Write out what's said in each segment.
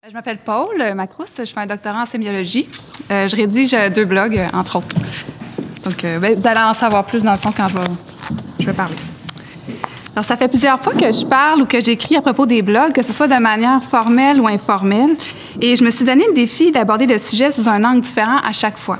Je m'appelle Paul Macrousse, je fais un doctorat en sémiologie. Je rédige 2 blogs, entre autres. Donc, vous allez en savoir plus dans le fond quand je vais parler. Alors, ça fait plusieurs fois que je parle ou que j'écris à propos des blogs, que ce soit de manière formelle ou informelle. Et je me suis donné le défi d'aborder le sujet sous un angle différent à chaque fois.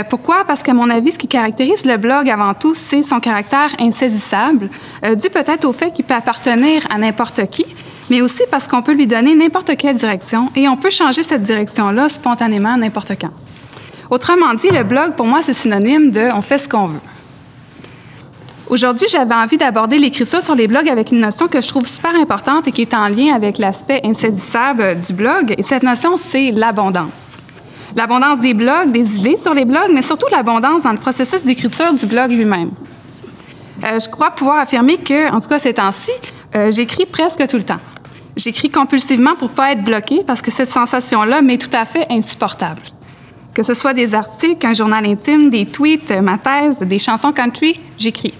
Pourquoi? Parce qu'à mon avis, ce qui caractérise le blog avant tout, c'est son caractère insaisissable, dû peut-être au fait qu'il peut appartenir à n'importe qui, mais aussi parce qu'on peut lui donner n'importe quelle direction et on peut changer cette direction-là spontanément n'importe quand. Autrement dit, le blog, pour moi, c'est synonyme de « on fait ce qu'on veut ». Aujourd'hui, j'avais envie d'aborder l'écriture sur les blogs avec une notion que je trouve super importante et qui est en lien avec l'aspect insaisissable du blog, et cette notion, c'est l'abondance. L'abondance des blogs, des idées sur les blogs, mais surtout l'abondance dans le processus d'écriture du blog lui-même. Je crois pouvoir affirmer que, en tout cas ces temps-ci, j'écris presque tout le temps. J'écris compulsivement pour ne pas être bloquée parce que cette sensation-là m'est tout à fait insupportable. Que ce soit des articles, un journal intime, des tweets, ma thèse, des chansons country, j'écris.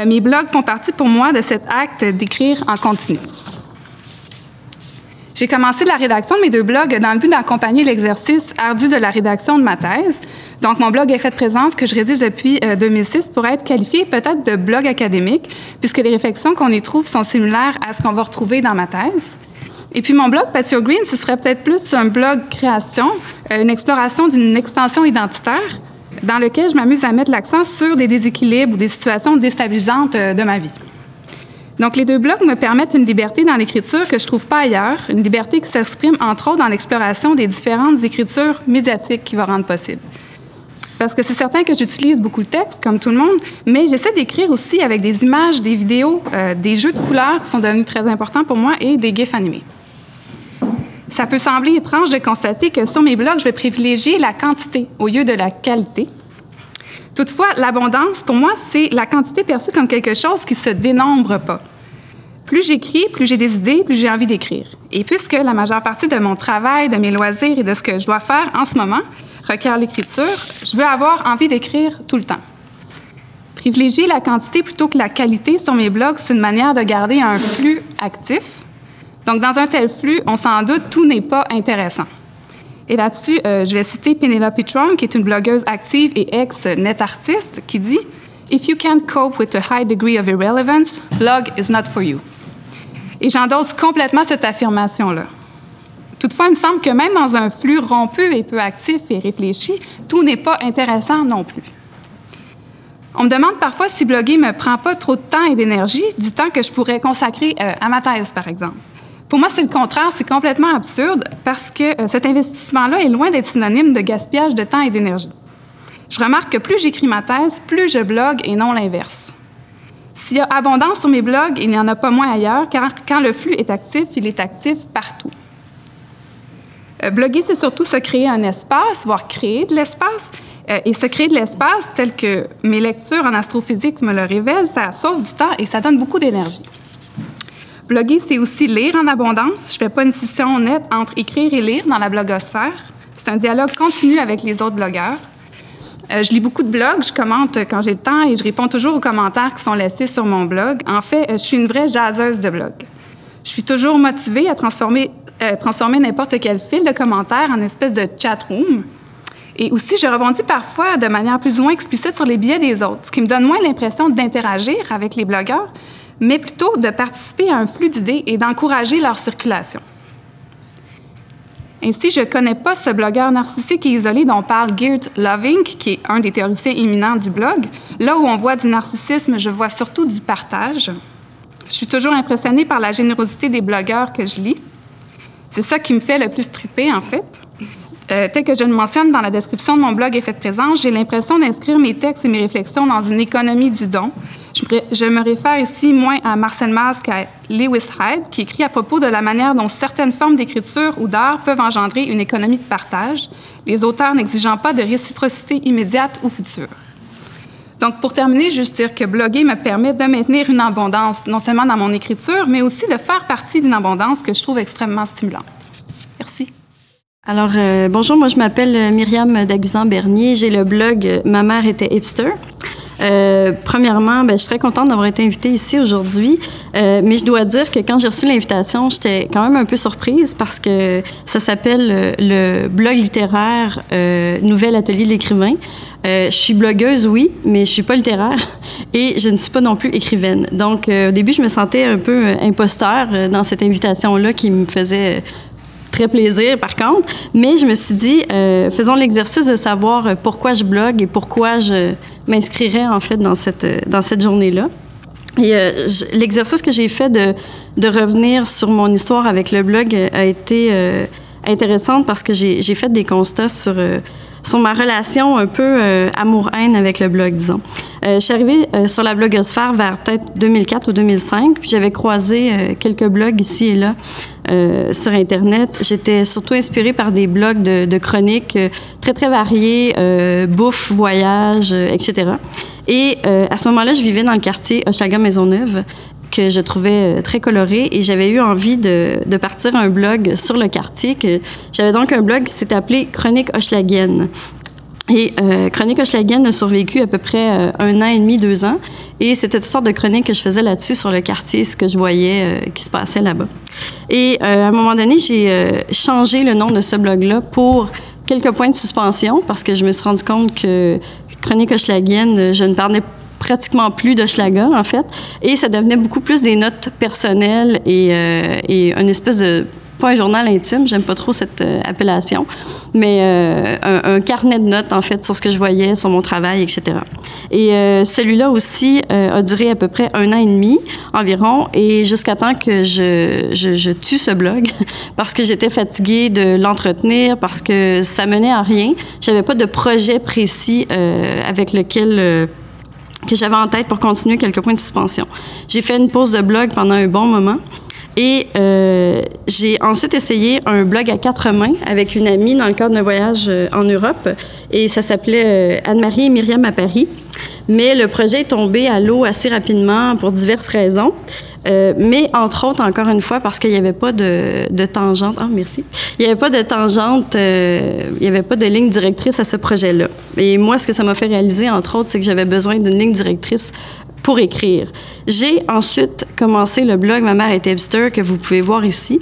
Mes blogs font partie pour moi de cet acte d'écrire en continu. J'ai commencé la rédaction de mes 2 blogs dans le but d'accompagner l'exercice ardu de la rédaction de ma thèse. Donc, mon blog Effet de présence, que je rédige depuis 2006, pourrait être qualifié peut-être de blog académique, puisque les réflexions qu'on y trouve sont similaires à ce qu'on va retrouver dans ma thèse. Et puis, mon blog Patio Green, ce serait peut-être plus un blog création, une exploration d'une extension identitaire, dans lequel je m'amuse à mettre l'accent sur des déséquilibres ou des situations déstabilisantes de ma vie. Donc, les 2 blogs me permettent une liberté dans l'écriture que je ne trouve pas ailleurs, une liberté qui s'exprime, entre autres, dans l'exploration des différentes écritures médiatiques qui vont rendre possible. Parce que c'est certain que j'utilise beaucoup le texte, comme tout le monde, mais j'essaie d'écrire aussi avec des images, des vidéos, des jeux de couleurs qui sont devenus très importants pour moi et des gifs animés. Ça peut sembler étrange de constater que sur mes blogs, je vais privilégier la quantité au lieu de la qualité. Toutefois, l'abondance, pour moi, c'est la quantité perçue comme quelque chose qui ne se dénombre pas. Plus j'écris, plus j'ai des idées, plus j'ai envie d'écrire. Et puisque la majeure partie de mon travail, de mes loisirs et de ce que je dois faire en ce moment requiert l'écriture, je veux avoir envie d'écrire tout le temps. Privilégier la quantité plutôt que la qualité sur mes blogs, c'est une manière de garder un flux actif. Donc, dans un tel flux, on s'en doute, tout n'est pas intéressant. Et là-dessus, je vais citer Penelope Trunk, qui est une blogueuse active et ex-net-artiste, qui dit « If you can't cope with a high degree of irrelevance, blog is not for you ». Et j'endosse complètement cette affirmation-là. Toutefois, il me semble que même dans un flux rompu et peu actif et réfléchi, tout n'est pas intéressant non plus. On me demande parfois si bloguer ne me prend pas trop de temps et d'énergie, du temps que je pourrais consacrer à ma thèse, par exemple. Pour moi, c'est le contraire, c'est complètement absurde parce que cet investissement-là est loin d'être synonyme de gaspillage de temps et d'énergie. Je remarque que plus j'écris ma thèse, plus je blogue et non l'inverse. S'il y a abondance sur mes blogs, il n'y en a pas moins ailleurs, car quand le flux est actif, il est actif partout. Bloguer, c'est surtout se créer un espace, voire créer de l'espace. Et se créer de l'espace, tel que mes lectures en astrophysique me le révèlent, ça sauve du temps et ça donne beaucoup d'énergie. Bloguer, c'est aussi lire en abondance. Je ne fais pas une scission nette entre écrire et lire dans la blogosphère. C'est un dialogue continu avec les autres blogueurs. Je lis beaucoup de blogs, je commente quand j'ai le temps et je réponds toujours aux commentaires qui sont laissés sur mon blog. En fait, je suis une vraie jaseuse de blog. Je suis toujours motivée à transformer n'importe quel fil de commentaires en espèce de chat room. Et aussi, je rebondis parfois de manière plus ou moins explicite sur les biais des autres, ce qui me donne moins l'impression d'interagir avec les blogueurs, mais plutôt de participer à un flux d'idées et d'encourager leur circulation. Ainsi, je ne connais pas ce blogueur narcissique et isolé dont parle Geert Loving, qui est un des théoriciens éminents du blog. Là où on voit du narcissisme, je vois surtout du partage. Je suis toujours impressionnée par la générosité des blogueurs que je lis. C'est ça qui me fait le plus triper, en fait. Tel que je le mentionne dans la description de mon blog Effet de présence, j'ai l'impression d'inscrire mes textes et mes réflexions dans une économie du don. Je me réfère ici moins à Marcel Mauss qu'à Lewis Hyde, qui écrit à propos de la manière dont certaines formes d'écriture ou d'art peuvent engendrer une économie de partage, les auteurs n'exigeant pas de réciprocité immédiate ou future. Donc, pour terminer, juste dire que bloguer me permet de maintenir une abondance, non seulement dans mon écriture, mais aussi de faire partie d'une abondance que je trouve extrêmement stimulante. Merci. Alors, bonjour, moi je m'appelle Myriam Daguzan-Bernier, j'ai le blog « Ma mère était hipster ». Premièrement, je suis très contente d'avoir été invitée ici aujourd'hui, mais je dois dire que quand j'ai reçu l'invitation, j'étais quand même un peu surprise parce que ça s'appelle le blog littéraire Nouvel Atelier de l'écrivain. Je suis blogueuse, oui, mais je suis pas littéraire et je ne suis pas non plus écrivaine. Donc, au début, je me sentais un peu imposteur dans cette invitation-là qui me faisait très plaisir, par contre. Mais je me suis dit, faisons l'exercice de savoir pourquoi je blogue et pourquoi je m'inscrirais, en fait, dans cette journée-là. Et l'exercice que j'ai fait de revenir sur mon histoire avec le blog a été intéressant parce que j'ai fait des constats sur ma relation un peu amour-haine avec le blog, disons. Je suis arrivée sur la blogosphère vers peut-être 2004 ou 2005, puis j'avais croisé quelques blogs ici et là sur Internet. J'étais surtout inspirée par des blogs de chroniques très, très variés, bouffe, voyage, etc. Et à ce moment-là, je vivais dans le quartier Hochelaga-Maisonneuve, que je trouvais très coloré, et j'avais eu envie de partir un blog sur le quartier. J'avais donc un blog qui s'est appelé Chroniques Hochelagiennes. Et Chroniques Hochelagiennes a survécu à peu près 1 an et demi, 2 ans, et c'était toutes sortes de chroniques que je faisais là-dessus sur le quartier, ce que je voyais qui se passait là-bas. Et à un moment donné, j'ai changé le nom de ce blog-là pour quelques points de suspension, parce que je me suis rendu compte que Chroniques Hochelagiennes, je ne parlais pratiquement plus d'Hochelaga, en fait, et ça devenait beaucoup plus des notes personnelles et une espèce de... pas un journal intime, j'aime pas trop cette appellation, mais un carnet de notes, en fait, sur ce que je voyais, sur mon travail, etc. Et celui-là aussi a duré à peu près 1 an et demi environ, et jusqu'à temps que je tue ce blog, parce que j'étais fatiguée de l'entretenir, parce que ça menait à rien. J'avais pas de projet précis avec lequel... que j'avais en tête pour continuer quelques points de suspension. J'ai fait une pause de blog pendant un bon moment. Et j'ai ensuite essayé un blog à 4 mains avec une amie dans le cadre d'un voyage en Europe. Et ça s'appelait Anne-Marie et Myriam à Paris. Mais le projet est tombé à l'eau assez rapidement pour diverses raisons. Mais entre autres, encore une fois, parce qu'il n'y avait pas de tangente. Ah, merci. Il n'y avait pas de tangente, il n'y avait pas de ligne directrice à ce projet-là. Et moi, ce que ça m'a fait réaliser, entre autres, c'est que j'avais besoin d'une ligne directrice pour écrire. J'ai ensuite commencé le blog Ma mère est hipster, que vous pouvez voir ici.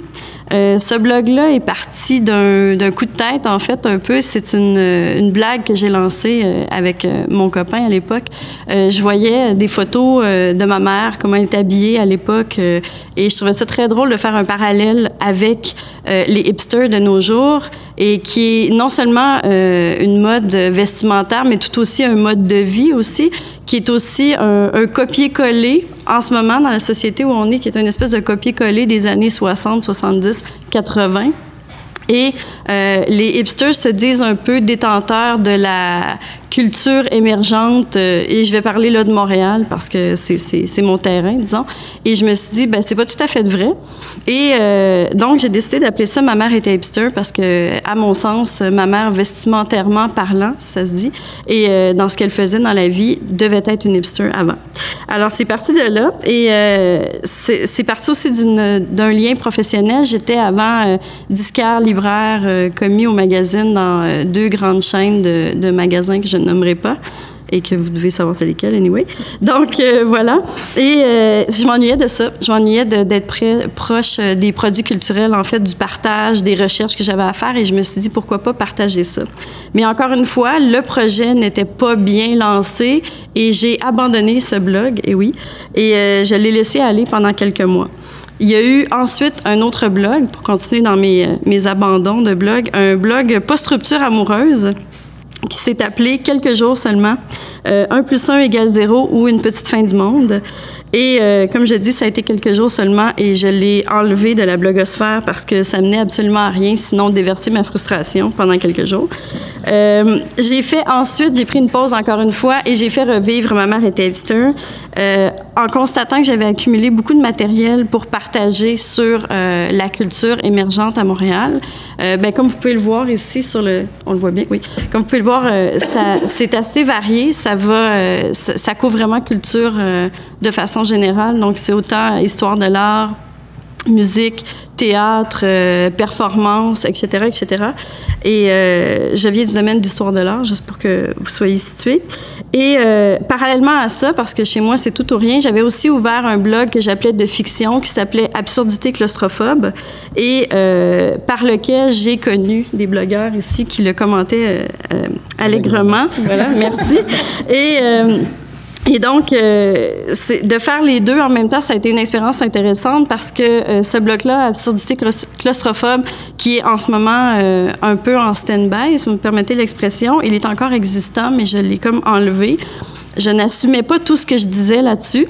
Ce blog-là est parti d'un coup de tête, en fait, un peu. C'est une blague que j'ai lancée avec mon copain à l'époque. Je voyais des photos de ma mère, comment elle était habillée à l'époque, et je trouvais ça très drôle de faire un parallèle avec les hipsters de nos jours, et qui est non seulement une mode vestimentaire, mais tout aussi un mode de vie aussi, qui est aussi un copier-coller en ce moment dans la société où on est, qui est une espèce de copier-coller des années 60, 70, 80. Et les hipsters se disent un peu détenteurs de la culture émergente, et je vais parler là de Montréal parce que c'est mon terrain, disons. Et je me suis dit, c'est pas tout à fait vrai. Et donc, j'ai décidé d'appeler ça « Ma mère était hipster » parce que, à mon sens, ma mère, vestimentairement parlant, ça se dit, et dans ce qu'elle faisait dans la vie, devait être une hipster avant. Alors, c'est parti de là, et c'est parti aussi d'un lien professionnel. J'étais avant disquaire, libraire, commis au magazine dans 2 grandes chaînes de magasins que je ne nommerai pas et que vous devez savoir c'est lesquels, anyway. Donc, voilà. Et je m'ennuyais de ça. Je m'ennuyais d'être proche des produits culturels, en fait, du partage, des recherches que j'avais à faire, et je me suis dit, pourquoi pas partager ça? Mais encore une fois, le projet n'était pas bien lancé et j'ai abandonné ce blog, et oui, et je l'ai laissé aller pendant quelques mois. Il y a eu ensuite un autre blog, pour continuer dans mes abandons de blog, un blog post-rupture amoureuse, qui s'est appelé Quelques jours seulement, 1 + 1 = 0 ou Une petite fin du monde. Et comme je dis, ça a été quelques jours seulement, et je l'ai enlevé de la blogosphère parce que ça menait absolument à rien, sinon déverser ma frustration pendant quelques jours. Ensuite, j'ai pris une pause encore une fois et j'ai fait revivre Ma mère était hipster, en constatant que j'avais accumulé beaucoup de matériel pour partager sur la culture émergente à Montréal. Comme vous pouvez le voir ici sur le... On le voit bien, oui. Comme vous pouvez le voir, c'est assez varié. Ça couvre vraiment culture de façon générale. Donc, c'est autant histoire de l'art, musique, théâtre, performance, etc., etc. Et je viens du domaine d'histoire de l'art, juste pour que vous soyez situés. Et parallèlement à ça, parce que chez moi, c'est tout ou rien, j'avais aussi ouvert un blog que j'appelais de fiction, qui s'appelait Absurdité claustrophobe, et par lequel j'ai connu des blogueurs ici qui le commentaient allègrement. Voilà, merci. Et donc, de faire les deux en même temps, ça a été une expérience intéressante parce que ce blog-là, Absurdité claustrophobe, qui est en ce moment un peu en stand-by, si vous me permettez l'expression, il est encore existant, mais je l'ai comme enlevé. Je n'assumais pas tout ce que je disais là-dessus.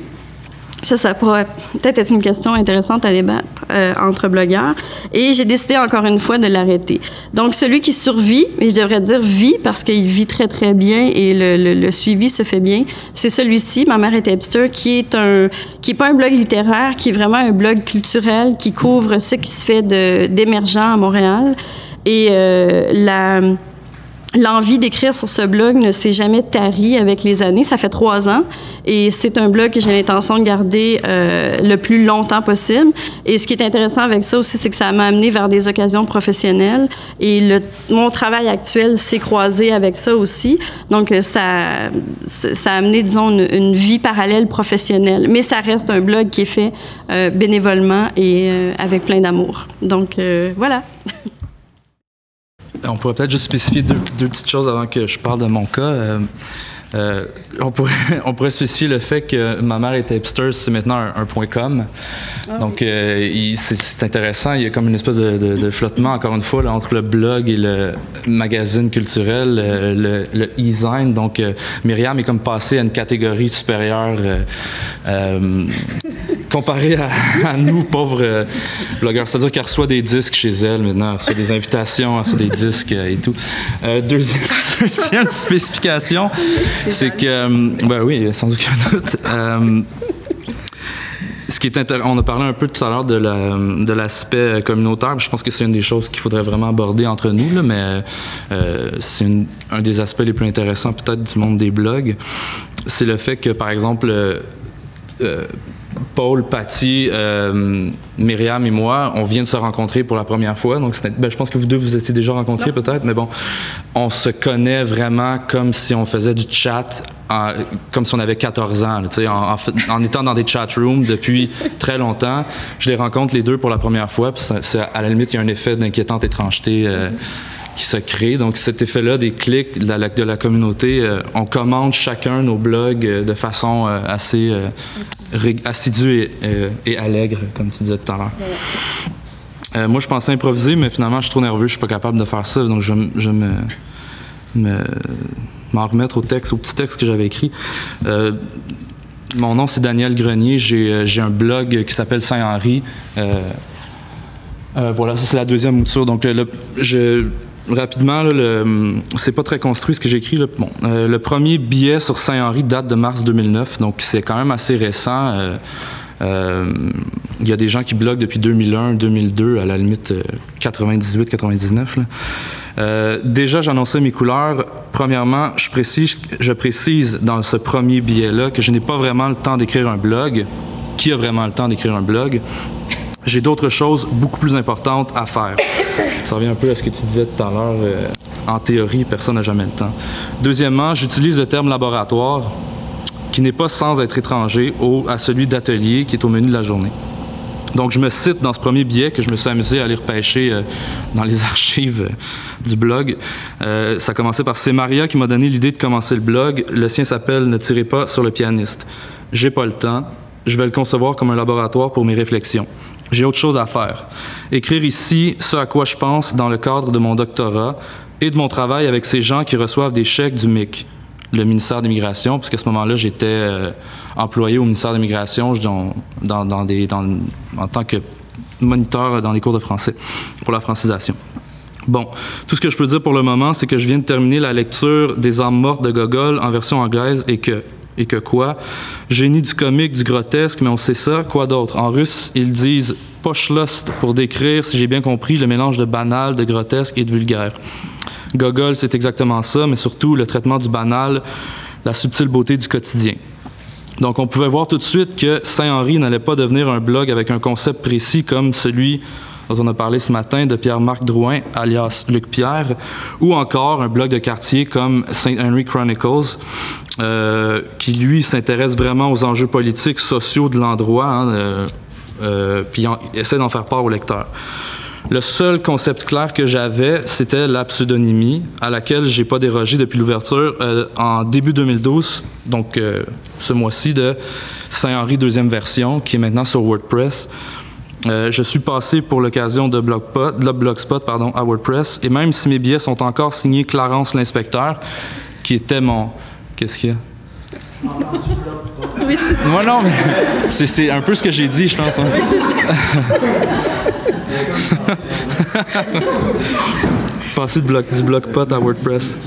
Ça pourrait peut-être être une question intéressante à débattre entre blogueurs. Et j'ai décidé encore une fois de l'arrêter. Donc, celui qui survit, et je devrais dire vit, parce qu'il vit très, très bien et le suivi se fait bien, c'est celui-ci, Ma mère est hipster, qui est pas un blog littéraire, qui est vraiment un blog culturel qui couvre ce qui se fait d'émergent à Montréal. Et l'envie d'écrire sur ce blog ne s'est jamais tarie avec les années. Ça fait 3 ans et c'est un blog que j'ai l'intention de garder le plus longtemps possible. Et ce qui est intéressant avec ça aussi, c'est que ça m'a amené vers des occasions professionnelles et mon travail actuel s'est croisé avec ça aussi. Donc, ça a amené, disons, une vie parallèle professionnelle. Mais ça reste un blog qui est fait bénévolement et avec plein d'amour. Donc, voilà. On pourrait peut-être juste spécifier deux petites choses avant que je parle de mon cas. On pourrait spécifier le fait que Ma mère est hipster, c'est maintenant un .com. Ah, donc, oui. C'est intéressant. Il y a comme une espèce de flottement, encore une fois, là, entre le blog et le magazine culturel, le e-zine. Donc, Myriam est comme passée à une catégorie supérieure comparée à nous, pauvres blogueurs. C'est-à-dire qu'elle reçoit des disques chez elle maintenant, elle reçoit des invitations, elle reçoit des disques et tout. Deuxième spécification, c'est que, ben oui, sans aucun doute. Ce qui est on a parlé un peu tout à l'heure de l'aspect communautaire. Je pense que c'est une des choses qu'il faudrait vraiment aborder entre nous, là, mais c'est un des aspects les plus intéressants peut-être du monde des blogs. C'est le fait que, par exemple, Paul, Patty, Myriam et moi, on vient de se rencontrer pour la première fois. Donc, je pense que vous deux, vous étiez déjà rencontrés peut-être, mais bon, on se connaît vraiment comme si on faisait du chat, comme si on avait 14 ans, là, en étant dans des chat rooms depuis très longtemps. Je les rencontre les deux pour la première fois, puis à la limite, il y a un effet d'inquiétante étrangeté qui se crée. Donc, cet effet-là des clics de la communauté, on commente chacun nos blogs de façon assez assidue et allègre, comme tu disais tout à l'heure. Moi, je pensais improviser, mais finalement, je suis trop nerveux, je suis pas capable de faire ça, donc je m'en remettre au petit texte que j'avais écrit. Mon nom, c'est Daniel Grenier. J'ai un blog qui s'appelle Saint-Henri. Voilà, ça, c'est la deuxième mouture. Donc, rapidement, là, c'est pas très construit ce que j'ai écrit. Là. Bon, le premier billet sur Saint-Henri date de mars 2009, donc c'est quand même assez récent. Il y a des gens qui bloguent depuis 2001, 2002, à la limite 98, 99. Là. Déjà, j'annonçais mes couleurs. Premièrement, je précise dans ce premier billet-là que je n'ai pas vraiment le temps d'écrire un blog. Qui a vraiment le temps d'écrire un blog? J'ai d'autres choses beaucoup plus importantes à faire. Ça revient un peu à ce que tu disais tout à l'heure. En théorie, personne n'a jamais le temps. Deuxièmement, j'utilise le terme laboratoire, qui n'est pas sans être étranger à celui d'atelier qui est au menu de la journée. Donc, je me cite dans ce premier billet que je me suis amusé à aller repêcher dans les archives du blog. Ça a commencé par « C'est Maria qui m'a donné l'idée de commencer le blog. Le sien s'appelle « Ne tirez pas sur le pianiste. J'ai pas le temps. Je vais le concevoir comme un laboratoire pour mes réflexions. J'ai autre chose à faire. Écrire ici ce à quoi je pense dans le cadre de mon doctorat et de mon travail avec ces gens qui reçoivent des chèques du MIC, le ministère de l'Immigration, puisqu'à ce moment-là, j'étais employé au ministère de l'Immigration en tant que moniteur dans les cours de français pour la francisation. Bon, tout ce que je peux dire pour le moment, c'est que je viens de terminer la lecture des âmes mortes de Gogol en version anglaise et que quoi? Génie du comique, du grotesque, mais on sait ça. Quoi d'autre? En russe, ils disent « pochlost » pour décrire, si j'ai bien compris, le mélange de banal, de grotesque et de vulgaire. Gogol, c'est exactement ça, mais surtout le traitement du banal, la subtile beauté du quotidien. Donc, on pouvait voir tout de suite que Saint-Henri n'allait pas devenir un blog avec un concept précis comme celui dont on a parlé ce matin de Pierre-Marc Drouin, alias Luc Pierre, ou encore un blog de quartier comme St. Henry Chronicles, qui, lui, s'intéresse vraiment aux enjeux politiques, sociaux de l'endroit, puis essaie d'en faire part aux lecteurs. Le seul concept clair que j'avais, c'était la pseudonymie, à laquelle j'ai pas dérogé depuis l'ouverture en début 2012, donc ce mois-ci, de Saint-Henri deuxième version, qui est maintenant sur WordPress. Je suis passé pour l'occasion de Blogspot à WordPress, et même si mes billets sont encore signés Clarence l'inspecteur, qui était mon... Qu'est-ce qu'il y a? Oui, c'est ça. Moi, non, mais c'est un peu ce que j'ai dit, je pense. Hein. Oui, c'est ça. Passer du Blogspot à WordPress.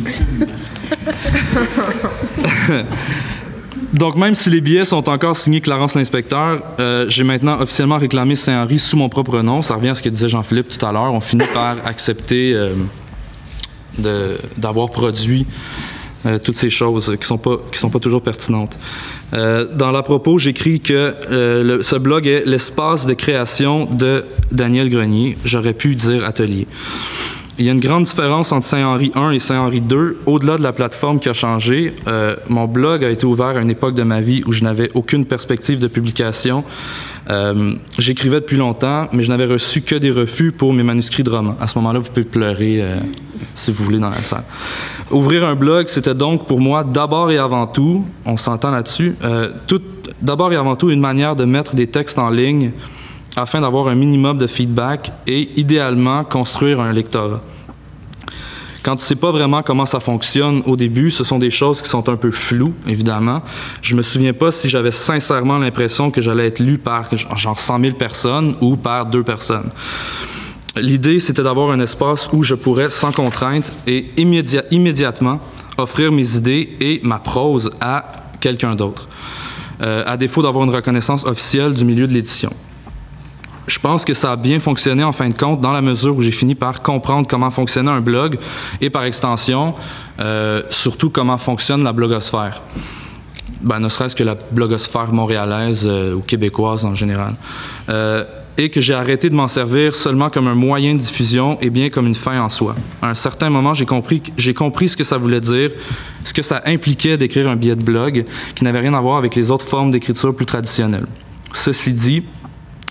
Donc, même si les billets sont encore signés Clarence l'inspecteur, j'ai maintenant officiellement réclamé Saint-Henri sous mon propre nom. Ça revient à ce que disait Jean-Philippe tout à l'heure. On finit par accepter d'avoir produit toutes ces choses qui sont pas toujours pertinentes. Dans l'à propos, j'écris que ce blog est l'espace de création de Daniel Grenier. J'aurais pu dire atelier. Il y a une grande différence entre Saint-Henri 1 et Saint-Henri 2. Au-delà de la plateforme qui a changé, mon blog a été ouvert à une époque de ma vie où je n'avais aucune perspective de publication. J'écrivais depuis longtemps, mais je n'avais reçu que des refus pour mes manuscrits de romans. À ce moment-là, vous pouvez pleurer si vous voulez dans la salle. Ouvrir un blog, c'était donc pour moi d'abord et avant tout, on s'entend là-dessus, d'abord et avant tout une manière de mettre des textes en ligne afin d'avoir un minimum de feedback et idéalement construire un lectorat. Quand tu ne sais pas vraiment comment ça fonctionne au début, ce sont des choses qui sont un peu floues, évidemment. Je me souviens pas si j'avais sincèrement l'impression que j'allais être lu par genre 100 000 personnes ou par 2 personnes. L'idée, c'était d'avoir un espace où je pourrais, sans contrainte et immédiatement, offrir mes idées et ma prose à quelqu'un d'autre, à défaut d'avoir une reconnaissance officielle du milieu de l'édition. Je pense que ça a bien fonctionné en fin de compte dans la mesure où j'ai fini par comprendre comment fonctionnait un blog et par extension, surtout comment fonctionne la blogosphère. Ne serait-ce que la blogosphère montréalaise ou québécoise en général. Et que j'ai arrêté de m'en servir seulement comme un moyen de diffusion et bien comme une fin en soi. À un certain moment, j'ai compris ce que ça voulait dire, ce que ça impliquait d'écrire un billet de blog qui n'avait rien à voir avec les autres formes d'écriture plus traditionnelles. Ceci dit,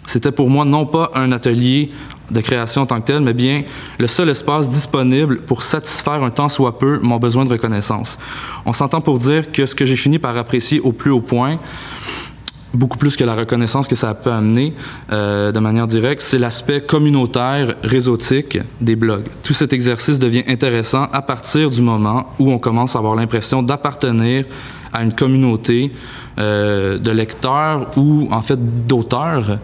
c'était pour moi non pas un atelier de création en tant que tel, mais bien le seul espace disponible pour satisfaire un tant soit peu mon besoin de reconnaissance. On s'entend pour dire que ce que j'ai fini par apprécier au plus haut point, beaucoup plus que la reconnaissance que ça peut amener de manière directe, c'est l'aspect communautaire, réseautique des blogs. Tout cet exercice devient intéressant à partir du moment où on commence à avoir l'impression d'appartenir à une communauté de lecteurs ou en fait d'auteurs.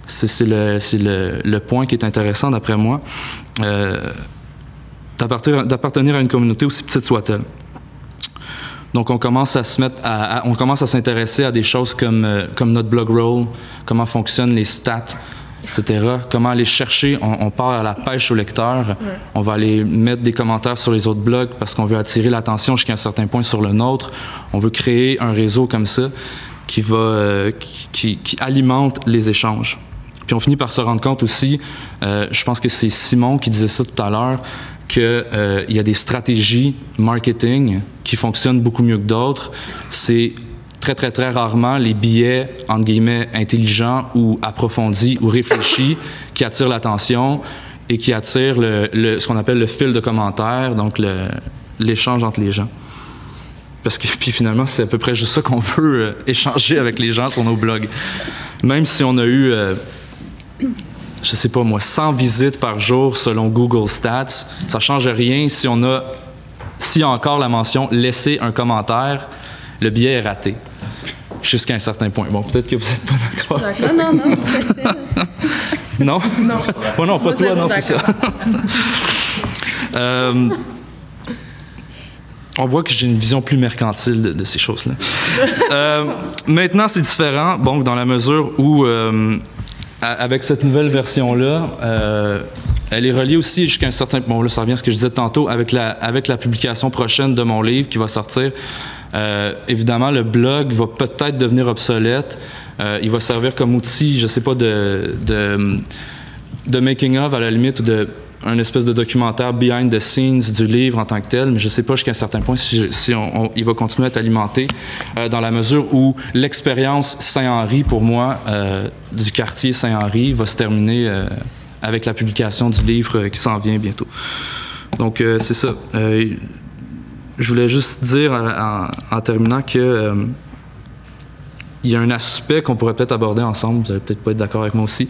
C'est le point qui est intéressant d'après moi, d'appartenir à une communauté aussi petite soit-elle. Donc, on commence à s'intéresser à des choses comme notre blog roll, comment fonctionnent les stats, etc. Comment aller chercher, on part à la pêche au lecteur, on va aller mettre des commentaires sur les autres blogs parce qu'on veut attirer l'attention jusqu'à un certain point sur le nôtre. On veut créer un réseau comme ça qui alimente les échanges. Puis on finit par se rendre compte aussi, je pense que c'est Simon qui disait ça tout à l'heure, qu'il y a des stratégies marketing qui fonctionnent beaucoup mieux que d'autres. C'est très, très, très rarement les billets, entre guillemets, intelligents ou approfondis ou réfléchis qui attirent l'attention et qui attirent ce qu'on appelle le fil de commentaires, donc l'échange entre les gens. Parce que puis finalement, c'est à peu près juste ça qu'on veut, échanger avec les gens sur nos blogs. Même si on a eu... je sais pas moi, 100 visites par jour selon Google Stats, ça change rien s'il y a encore la mention « laisser un commentaire », le billet est raté. Jusqu'à un certain point. Bon, peut-être que vous n'êtes pas d'accord. Non, tout à fait. Non? Non. Oh non, pas toi, non, c'est ça. On voit que j'ai une vision plus mercantile de ces choses-là. Maintenant, c'est différent, bon, dans la mesure où... avec cette nouvelle version-là, elle est reliée aussi jusqu'à un certain... Bon, là, ça revient à ce que je disais tantôt, avec la publication prochaine de mon livre qui va sortir. Évidemment, le blog va peut-être devenir obsolète. Il va servir comme outil, je sais pas, de making-of à la limite, ou de un espèce de documentaire behind the scenes du livre en tant que tel, mais je ne sais pas jusqu'à un certain point si il va continuer à être alimenté dans la mesure où l'expérience Saint-Henri, pour moi, du quartier Saint-Henri, va se terminer avec la publication du livre qui s'en vient bientôt. Donc, c'est ça. Je voulais juste dire en terminant que il y a un aspect qu'on pourrait peut-être aborder ensemble, vous n'allez peut-être pas être d'accord avec moi aussi,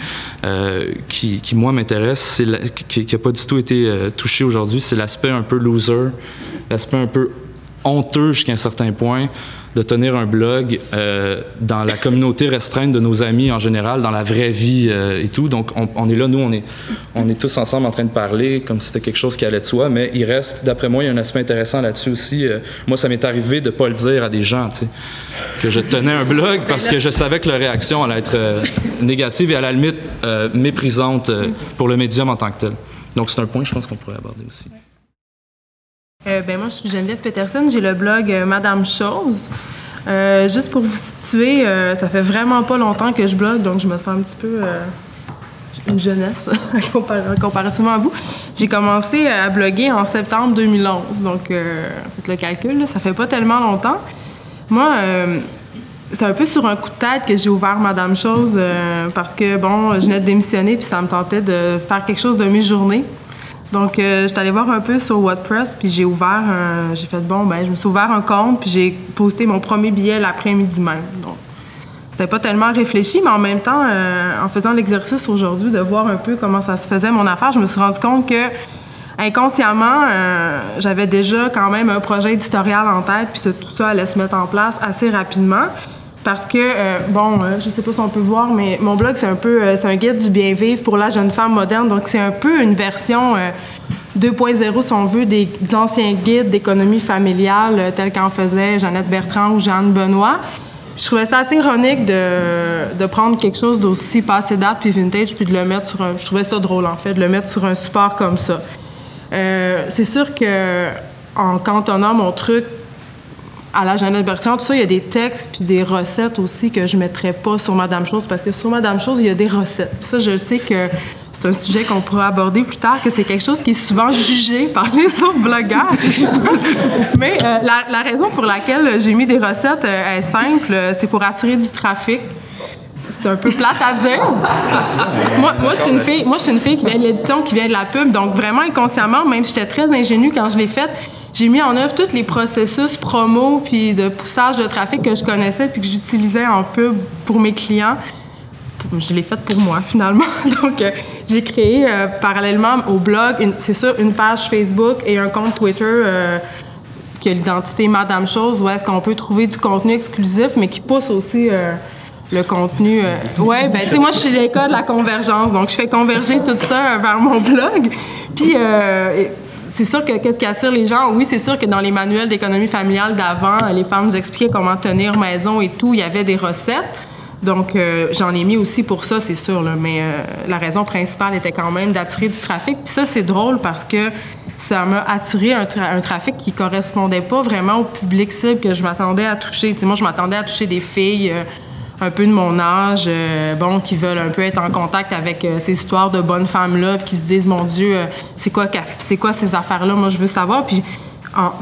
qui moi, m'intéresse, qui n'a pas du tout été touché aujourd'hui, c'est l'aspect un peu loser, l'aspect un peu honteux jusqu'à un certain point de tenir un blog dans la communauté restreinte de nos amis en général, dans la vraie vie et tout. Donc, on est là, nous, on est tous ensemble en train de parler comme si c'était quelque chose qui allait de soi, mais il reste, d'après moi, il y a un aspect intéressant là-dessus aussi. Moi, ça m'est arrivé de ne pas le dire à des gens, tu sais, que je tenais un blog parce que je savais que leur réaction allait être négative et à la limite méprisante pour le médium en tant que tel. Donc, c'est un point, je pense, qu'on pourrait aborder aussi. Moi, je suis Geneviève Peterson, j'ai le blog Madame Chose. Juste pour vous situer, ça fait vraiment pas longtemps que je blogue, donc je me sens un petit peu une jeunesse comparativement à vous. J'ai commencé à bloguer en septembre 2011, donc faites le calcul, là, ça fait pas tellement longtemps. Moi, c'est un peu sur un coup de tête que j'ai ouvert Madame Chose parce que, bon, je venais de démissionner puis ça me tentait de faire quelque chose de mes journées. Donc, je suis allée voir un peu sur WordPress, puis j'ai ouvert, j'ai fait, je me suis ouvert un compte, puis j'ai posté mon premier billet l'après-midi même. Donc, c'était pas tellement réfléchi, mais en même temps, en faisant l'exercice aujourd'hui de voir un peu comment ça se faisait, mon affaire, je me suis rendu compte que, inconsciemment, j'avais déjà quand même un projet éditorial en tête, puis tout ça allait se mettre en place assez rapidement. Parce que, je sais pas si on peut voir, mais mon blog, c'est un peu, c'est un guide du bien-vivre pour la jeune femme moderne. Donc, c'est un peu une version 2.0, si on veut, des anciens guides d'économie familiale, tels qu'en faisaient Jeannette Bertrand ou Jeanne Benoît. Je trouvais ça assez ironique de prendre quelque chose d'aussi passé date puis vintage, puis de le mettre sur un... Je trouvais ça drôle, en fait, de le mettre sur un support comme ça. C'est sûr que, en cantonnant mon truc à la Jeannette Bertrand, tout ça, il y a des textes puis des recettes aussi que je ne mettrais pas sur Madame Chose, parce que sur Madame Chose, il y a des recettes. Puis ça, je sais que c'est un sujet qu'on pourra aborder plus tard, que c'est quelque chose qui est souvent jugé par les autres blogueurs. Mais la raison pour laquelle j'ai mis des recettes est simple, c'est pour attirer du trafic. C'est un peu plate à dire. Moi, je suis une fille qui vient de l'édition, qui vient de la pub, donc vraiment inconsciemment, même si j'étais très ingénue quand je l'ai faite, j'ai mis en œuvre tous les processus promo puis de poussage de trafic que je connaissais puis que j'utilisais en pub pour mes clients. Je l'ai fait pour moi, finalement. Donc, j'ai créé, parallèlement au blog, c'est sûr, une page Facebook et un compte Twitter qui a l'identité Madame Chose, où est-ce qu'on peut trouver du contenu exclusif, mais qui pousse aussi le contenu. Oui, tu sais, moi, je suis l'école de la convergence, donc je fais converger tout ça vers mon blog. Puis, c'est sûr que qu'est-ce qui attire les gens? Oui, c'est sûr que dans les manuels d'économie familiale d'avant, les femmes nous expliquaient comment tenir maison et tout, il y avait des recettes. Donc, j'en ai mis aussi pour ça, c'est sûr, là, mais la raison principale était quand même d'attirer du trafic. Puis ça, c'est drôle parce que ça m'a attiré un trafic qui correspondait pas vraiment au public cible que je m'attendais à toucher. Tu sais, moi, je m'attendais à toucher des filles un peu de mon âge, qui veulent un peu être en contact avec ces histoires de bonnes femmes-là, puis qui se disent, mon Dieu, c'est quoi ces affaires-là? Moi, je veux savoir. Puis,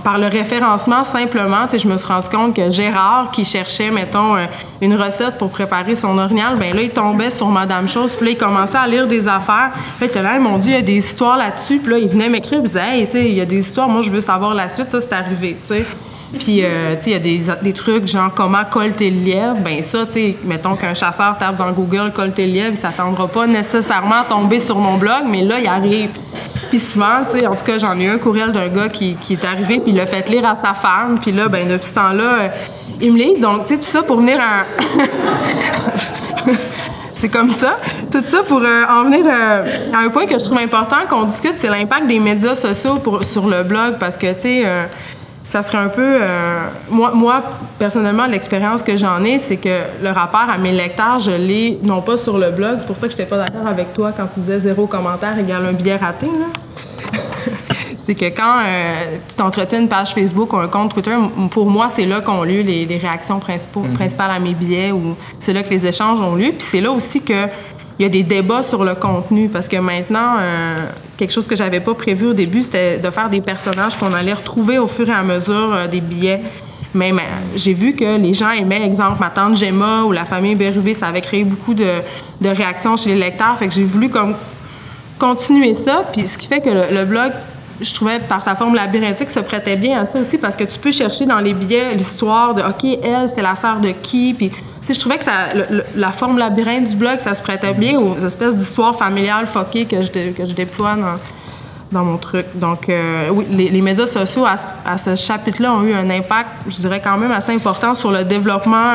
par le référencement, simplement, je me suis rendu compte que Gérard, qui cherchait, mettons, une recette pour préparer son orignal, bien là, il tombait sur Madame Chose, puis là, il commençait à lire des affaires. Puis là, il était là, mon Dieu, il y a des histoires là-dessus. Puis là, il venait m'écrire, il disait, hey, tu sais, il y a des histoires, moi, je veux savoir la suite, ça, c'est arrivé, tu sais. Puis, tu sais, il y a des trucs genre comment colter le lièvre. Bien, ça, tu sais, mettons qu'un chasseur tape dans Google colter le lièvre, il s'attendra pas nécessairement à tomber sur mon blog, mais là, il arrive. Puis souvent, tu sais, en tout cas, j'en ai eu un courriel d'un gars qui est arrivé, puis il l'a fait lire à sa femme. Puis là, ben depuis ce temps-là, il me lise. Donc, tu sais, tout ça pour venir à... C'est comme ça. Tout ça pour en venir à un point que je trouve important qu'on discute, c'est l'impact des médias sociaux sur le blog, parce que, tu sais... ça serait un peu... moi, personnellement, l'expérience que j'en ai, c'est que le rapport à mes lecteurs, je l'ai non pas sur le blog. C'est pour ça que je n'étais pas d'accord avec toi quand tu disais 0 commentaire égale un billet raté. Là. c'est que quand tu t'entretiens une page Facebook ou un compte Twitter, pour moi, c'est là qu'ont lieu les réactions principales à mes billets, ou c'est là que les échanges ont lieu. Puis c'est là aussi qu'il y a des débats sur le contenu, parce que maintenant, quelque chose que j'avais pas prévu au début, c'était de faire des personnages qu'on allait retrouver au fur et à mesure des billets. Mais j'ai vu que les gens aimaient, exemple, ma tante Gemma ou la famille Bérubé, ça avait créé beaucoup de réactions chez les lecteurs. Fait que j'ai voulu comme continuer ça. Puis ce qui fait que le blog, je trouvais, par sa forme labyrinthique, se prêtait bien à ça aussi, parce que tu peux chercher dans les billets l'histoire de, OK, elle, c'est la sœur de qui? Puis, tu sais, je trouvais que la forme labyrinthe du blog, ça se prêtait bien aux espèces d'histoires familiales fuckées que je déploie dans mon truc. Donc, oui, les médias sociaux, à ce chapitre-là, ont eu un impact, je dirais, quand même assez important sur le développement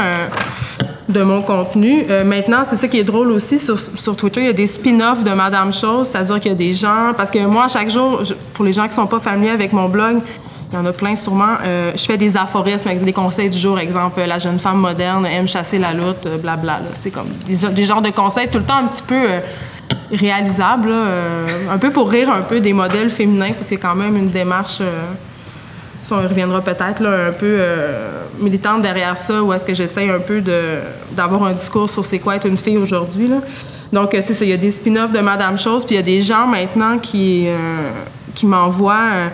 de mon contenu. Maintenant, c'est ça qui est drôle aussi, sur Twitter, il y a des spin-offs de Madame Chose, c'est-à-dire qu'il y a des gens... Parce que moi, chaque jour, pour les gens qui ne sont pas familiers avec mon blog, il y en a plein sûrement, je fais des aphorismes avec des conseils du jour. Exemple, la jeune femme moderne aime chasser la lutte, blabla. C'est comme des genres de conseils tout le temps un petit peu... réalisable, un peu pour rire un peu des modèles féminins, parce qu'il y a quand même une démarche, ça on y reviendra peut-être, là, un peu militante derrière ça, où est-ce que j'essaye un peu d'avoir un discours sur c'est quoi être une fille aujourd'hui, là. Donc, c'est ça, il y a des spin-offs de Madame Chose, puis il y a des gens maintenant qui m'envoient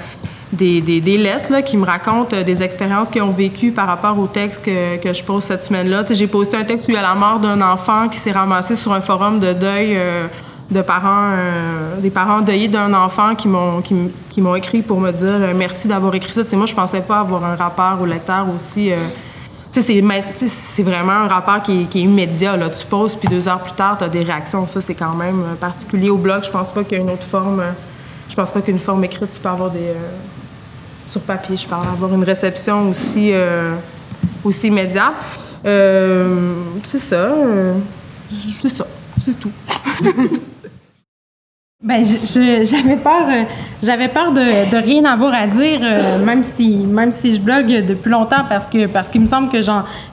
des lettres, là, qui me racontent des expériences qu'ils ont vécues par rapport au texte que je pose cette semaine-là. Tu sais, j'ai posté un texte où il y a la mort d'un enfant qui s'est ramassé sur un forum de deuil de parents, des parents endeuillés d'un enfant qui m'ont écrit pour me dire merci d'avoir écrit ça. Tu sais, moi, je pensais pas avoir un rapport au lecteur aussi. Tu sais, c'est vraiment un rapport qui est immédiat, là. Tu poses, puis 2 heures plus tard, tu as des réactions. Ça, c'est quand même particulier au blog. Je pense pas qu'il y a une autre forme. Je pense pas qu'une forme écrite, tu peux avoir sur papier, je parle, avoir une réception aussi immédiate. C'est ça. C'est tout. Ben, j'avais peur de rien avoir à dire, même si je blogue depuis longtemps, parce qu'il me semble que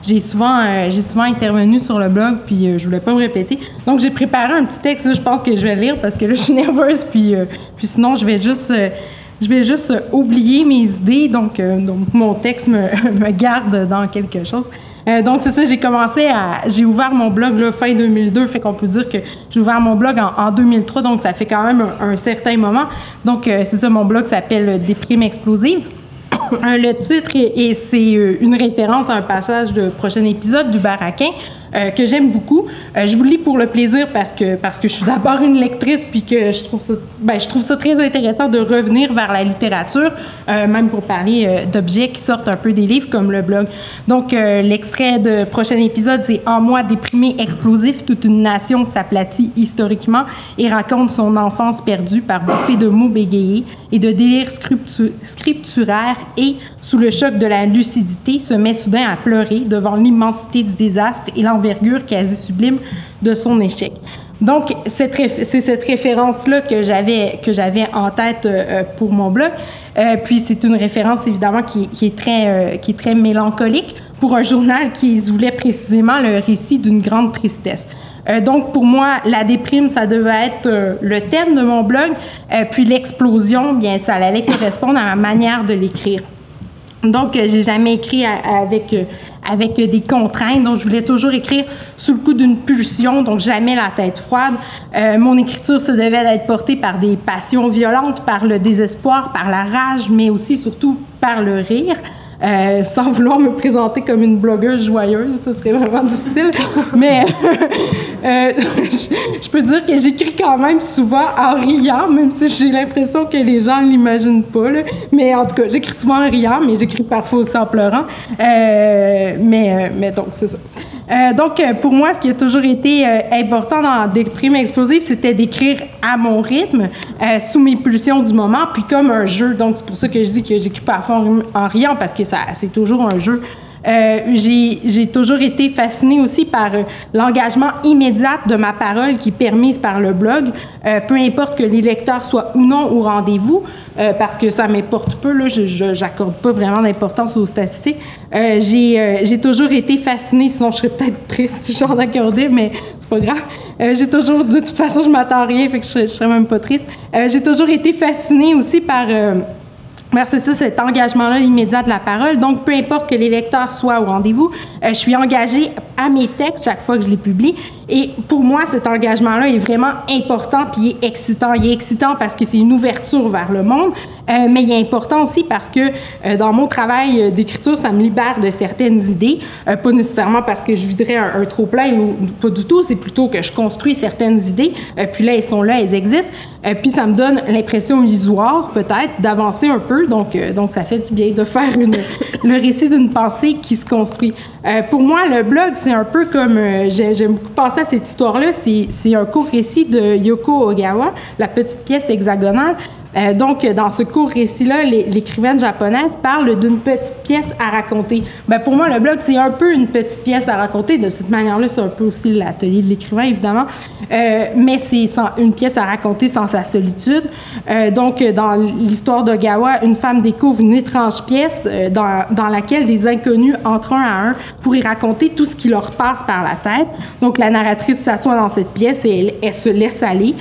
j'ai souvent intervenu sur le blog, puis je voulais pas me répéter. Donc j'ai préparé un petit texte, là, je pense que je vais le lire parce que là je suis nerveuse, puis sinon je vais juste oublier mes idées, donc mon texte me garde dans quelque chose. Donc, c'est ça, j'ai ouvert mon blog là, fin 2002, fait qu'on peut dire que j'ai ouvert mon blog en 2003, donc ça fait quand même un certain moment. Donc, c'est ça, mon blog s'appelle « Déprime explosive ». Le titre, c'est une référence à un passage de prochain épisode du Baraquin que j'aime beaucoup. Je vous le lis pour le plaisir parce que je suis d'abord une lectrice, puis que je trouve ça très intéressant de revenir vers la littérature, même pour parler d'objets qui sortent un peu des livres comme le blog. Donc, l'extrait de prochain épisode, c'est « En moi déprimé explosif, toute une nation s'aplatit historiquement et raconte son enfance perdue par bouffées de mots bégayés et de délires scripturaires et, sous le choc de la lucidité, se met soudain à pleurer devant l'immensité du désastre et l'envergure quasi sublime de son échec. » Donc, c'est cette référence-là que j'avais en tête pour mon blog. Puis, c'est une référence, évidemment, qui est très mélancolique pour un journal qui se voulait précisément le récit d'une grande tristesse. Donc, pour moi, la déprime, ça devait être le thème de mon blog. Puis l'explosion, bien, ça allait correspondre à ma manière de l'écrire. Donc, j'ai jamais écrit avec des contraintes. Donc, je voulais toujours écrire sous le coup d'une pulsion, donc jamais la tête froide. Mon écriture se devait d'être portée par des passions violentes, par le désespoir, par la rage, mais aussi, surtout, par le rire. Sans vouloir me présenter comme une blogueuse joyeuse, ça serait vraiment difficile. Mais je peux dire que j'écris quand même souvent en riant, même si j'ai l'impression que les gens ne l'imaginent pas, là. Mais en tout cas, j'écris souvent en riant, mais j'écris parfois aussi en pleurant. Mais donc, c'est ça. Donc, pour moi, ce qui a toujours été important dans Déprime explosive, c'était d'écrire à mon rythme, sous mes pulsions du moment, puis comme un jeu. Donc, c'est pour ça que je dis que j'écris parfois en riant, parce que c'est toujours un jeu. J'ai toujours été fascinée aussi par l'engagement immédiat de ma parole qui est permise par le blog, peu importe que les lecteurs soient ou non au rendez-vous, parce que ça m'importe peu, là, je n'accorde pas vraiment d'importance aux statistiques. J'ai toujours été fascinée, sinon je serais peut-être triste si j'en accordais, mais c'est pas grave. J'ai toujours, de toute façon, je m'attends à rien, fait que je serais même pas triste. J'ai toujours été fascinée aussi par... c'est ça, cet engagement-là immédiat de la parole. Donc, peu importe que les lecteurs soient au rendez-vous, je suis engagée à mes textes chaque fois que je les publie. Et pour moi, cet engagement-là est vraiment important puis il est excitant. Il est excitant parce que c'est une ouverture vers le monde, mais il est important aussi parce que dans mon travail d'écriture, ça me libère de certaines idées. Pas nécessairement parce que je viderais un trop-plein ou pas du tout, c'est plutôt que je construis certaines idées, puis là, elles sont là, elles existent. Puis ça me donne l'impression illusoire, peut-être, d'avancer un peu. Donc ça fait du bien de faire le récit d'une pensée qui se construit. Pour moi, le blog, c'est un peu comme... j'aime beaucoup penser à cette histoire-là. C'est un court récit de Yoko Ogawa, la petite pièce hexagonale. Donc, dans ce court récit-là, l'écrivaine japonaise parle d'une petite pièce à raconter. Pour moi, le blog, c'est un peu une petite pièce à raconter. De cette manière-là, c'est un peu aussi l'atelier de l'écrivain, évidemment. Mais c'est une pièce à raconter sans sa solitude. Donc, dans l'histoire d'Ogawa, une femme découvre une étrange pièce dans laquelle des inconnus entrent un à un pour y raconter tout ce qui leur passe par la tête. Donc, la narratrice s'assoit dans cette pièce et elle se laisse aller.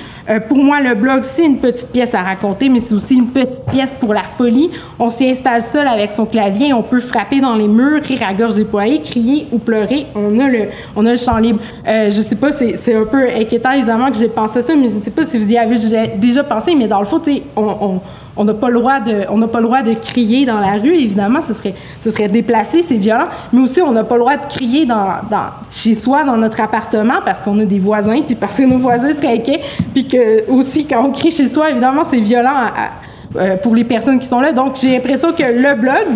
Pour moi, le blog, c'est une petite pièce à raconter, mais c'est aussi une petite pièce pour la folie. On s'y installe seul avec son clavier, on peut frapper dans les murs, rire à gorge déployée, crier ou pleurer. On a le champ libre. Je sais pas, c'est un peu inquiétant, évidemment, que j'ai pensé à ça, mais je sais pas si vous y avez déjà pensé, mais dans le fond, tu sais, on n'a pas le droit de crier dans la rue, évidemment, ce serait déplacé, c'est violent, mais aussi on n'a pas le droit de crier chez soi, dans notre appartement, parce qu'on a des voisins, puis parce que nos voisins seraient inquiets, puis que aussi quand on crie chez soi, évidemment, c'est violent pour les personnes qui sont là. Donc, j'ai l'impression que le blog,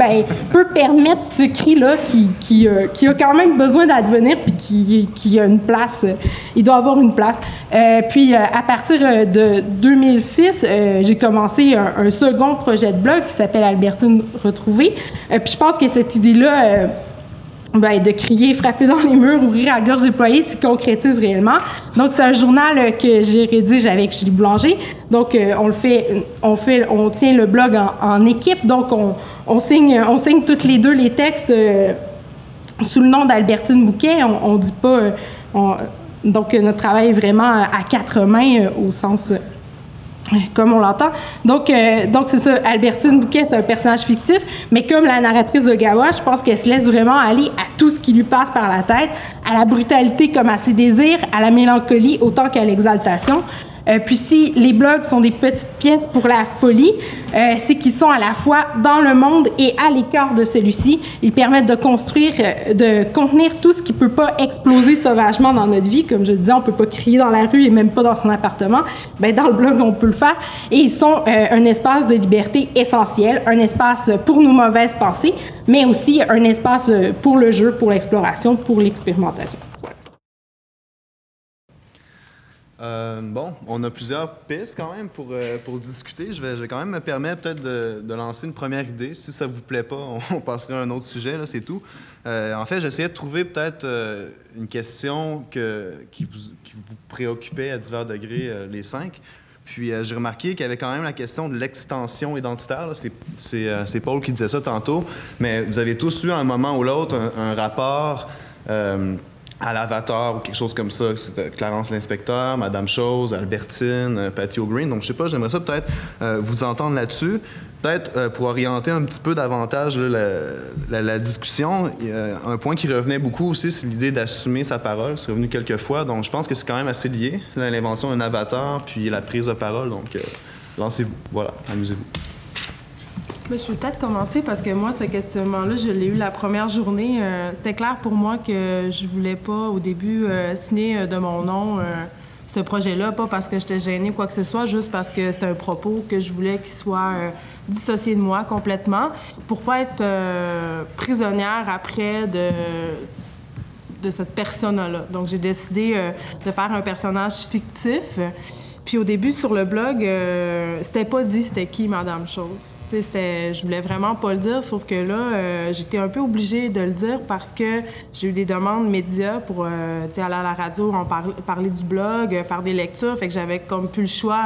peut permettre ce cri-là qui a quand même besoin d'advenir puis qui a une place. Il doit avoir une place. Puis, à partir de 2006, j'ai commencé un second projet de blog qui s'appelle Albertine Retrouvée. Puis, je pense que cette idée-là... de crier, frapper dans les murs, ouvrir à gorge déployée, s'y concrétise réellement. Donc, c'est un journal que j'ai rédigé avec Julie Boulanger. Donc, on tient le blog en équipe. Donc, on signe toutes les deux les textes sous le nom d'Albertine Bouquet. On dit pas... donc, notre travail est vraiment à quatre mains au sens... comme on l'entend. Donc c'est ça, Albertine Bouquet, c'est un personnage fictif, mais comme la narratrice d'Ogawa, je pense qu'elle se laisse vraiment aller à tout ce qui lui passe par la tête, à la brutalité comme à ses désirs, à la mélancolie autant qu'à l'exaltation. Puis si les blogs sont des petites pièces pour la folie, c'est qu'ils sont à la fois dans le monde et à l'écart de celui-ci. Ils permettent de contenir tout ce qui ne peut pas exploser sauvagement dans notre vie. Comme je disais, on ne peut pas crier dans la rue et même pas dans son appartement. Dans le blog, on peut le faire. Et ils sont un espace de liberté essentiel, un espace pour nos mauvaises pensées, mais aussi un espace pour le jeu, pour l'exploration, pour l'expérimentation. On a plusieurs pistes quand même pour discuter. Je vais quand même me permettre peut-être de lancer une première idée. Si ça ne vous plaît pas, on passerait à un autre sujet, là, c'est tout. En fait, j'essayais de trouver peut-être une question qui vous préoccupait à divers degrés, les cinq. Puis j'ai remarqué qu'il y avait quand même la question de l'extension identitaire. C'est Paul qui disait ça tantôt, mais vous avez tous eu à un moment ou l'autre un rapport... à l'Avatar ou quelque chose comme ça. C'était Clarence l'inspecteur, Madame Chose, Albertine, Patty O'Green. Donc, je sais pas, j'aimerais ça peut-être vous entendre là-dessus. Peut-être pour orienter un petit peu davantage la discussion, un point qui revenait beaucoup aussi, c'est l'idée d'assumer sa parole. C'est revenu quelques fois. Donc, je pense que c'est quand même assez lié, l'invention d'un avatar puis la prise de parole. Donc, lancez-vous. Voilà, amusez-vous. Je vais peut-être commencer parce que moi, ce questionnement-là, je l'ai eu la première journée. C'était clair pour moi que je voulais pas, au début, signer de mon nom ce projet-là, pas parce que j'étais gênée ou quoi que ce soit, juste parce que c'était un propos que je voulais qu'il soit dissocié de moi complètement, pour pas être prisonnière après de cette persona-là. Donc, j'ai décidé de faire un personnage fictif. Puis au début, sur le blog, c'était pas dit c'était qui Madame Chose. Tu sais, je voulais vraiment pas le dire, sauf que là, j'étais un peu obligée de le dire parce que j'ai eu des demandes médias pour tu sais, aller à la radio, parler du blog, faire des lectures. Fait que j'avais comme plus le choix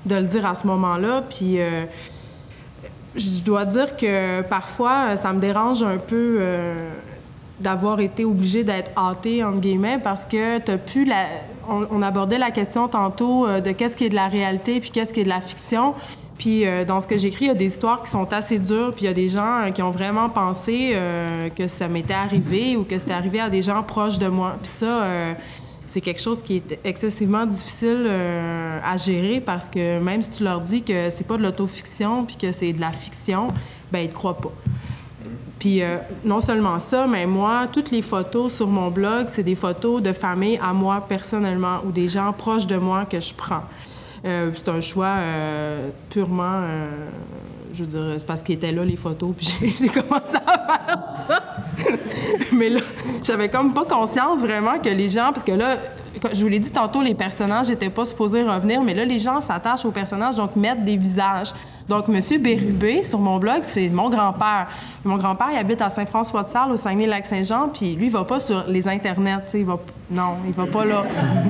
de le dire à ce moment-là. Puis je dois dire que parfois, ça me dérange un peu d'avoir été obligée d'être hâtée, entre guillemets, parce que t'as plus on abordait la question tantôt de qu'est-ce qui est de la réalité puis qu'est-ce qui est de la fiction. Puis dans ce que j'écris, il y a des histoires qui sont assez dures, puis il y a des gens qui ont vraiment pensé que ça m'était arrivé ou que c'était arrivé à des gens proches de moi. Puis ça, c'est quelque chose qui est excessivement difficile à gérer parce que même si tu leur dis que c'est pas de l'autofiction puis que c'est de la fiction, ben ils te croient pas. Puis non seulement ça, mais moi, toutes les photos sur mon blog, c'est des photos de famille à moi personnellement ou des gens proches de moi que je prends. C'est un choix purement, je veux dire, c'est parce qu'ils étaient là, les photos, puis j'ai commencé à faire ça. Mais là, j'avais comme pas conscience vraiment que les gens, parce que là, je vous l'ai dit tantôt, les personnages n'étaient pas supposés revenir, mais là, les gens s'attachent aux personnages, donc mettent des visages. Donc, M. Bérubé, sur mon blog, c'est mon grand-père. Mon grand-père, il habite à Saint-François-de-Sales, au Saguenay-Lac-Saint-Jean, puis lui, il va pas sur les internets, tu sais, il va pas là.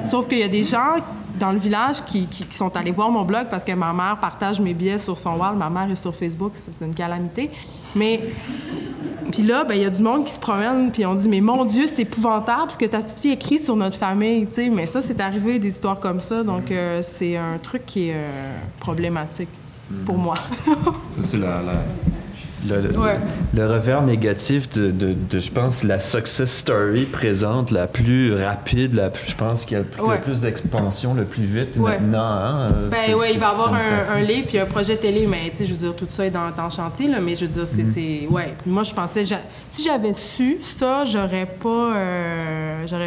Sauf qu'il y a des gens dans le village qui sont allés voir mon blog parce que ma mère partage mes billets sur son wall. Ma mère est sur Facebook, c'est une calamité. Mais, puis là, ben il y a du monde qui se promène, puis on dit, mais mon Dieu, c'est épouvantable, ce que ta petite fille écrit sur notre famille, tu sais. Mais ça, c'est arrivé, des histoires comme ça, donc c'est un truc qui est problématique pour moi. Ça, c'est le revers négatif de, je pense, la success story présente la plus rapide, je pense qu'il y a le plus d'expansion le plus vite maintenant. Hein? Ben oui, il va y avoir un livre puis un projet télé, mais tu sais, je veux dire, tout ça est dans chantier, là, mais je veux dire, c'est ouais. Moi, je pensais, si j'avais su ça, j'aurais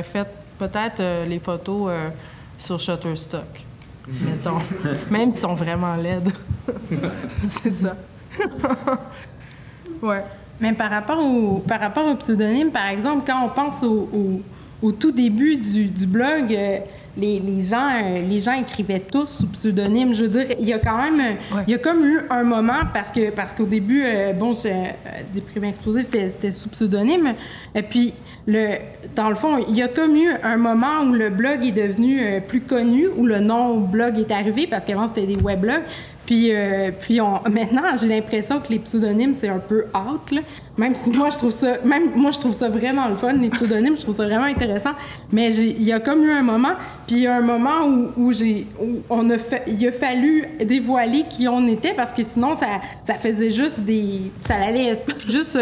fait peut-être les photos sur Shutterstock, mettons, même s'ils sont vraiment laides. C'est ça. Ouais. Mais par rapport au pseudonyme, par exemple, quand on pense au tout début du blog, les gens écrivaient tous sous pseudonyme. Je veux dire, il y a quand même, il y a comme eu un moment parce qu'au début, Déprimé Explosif, c'était sous pseudonyme. Et puis, dans le fond, il y a comme eu un moment où le blog est devenu plus connu, où le nom blog est arrivé, parce qu'avant, c'était des weblogs. Puis maintenant, j'ai l'impression que les pseudonymes, c'est un peu out, là. Même si moi, je trouve ça vraiment le fun, les pseudonymes, je trouve ça vraiment intéressant. Mais il y a comme eu un moment, puis il y a un moment où il a fallu dévoiler qui on était, parce que sinon, ça faisait juste ça allait juste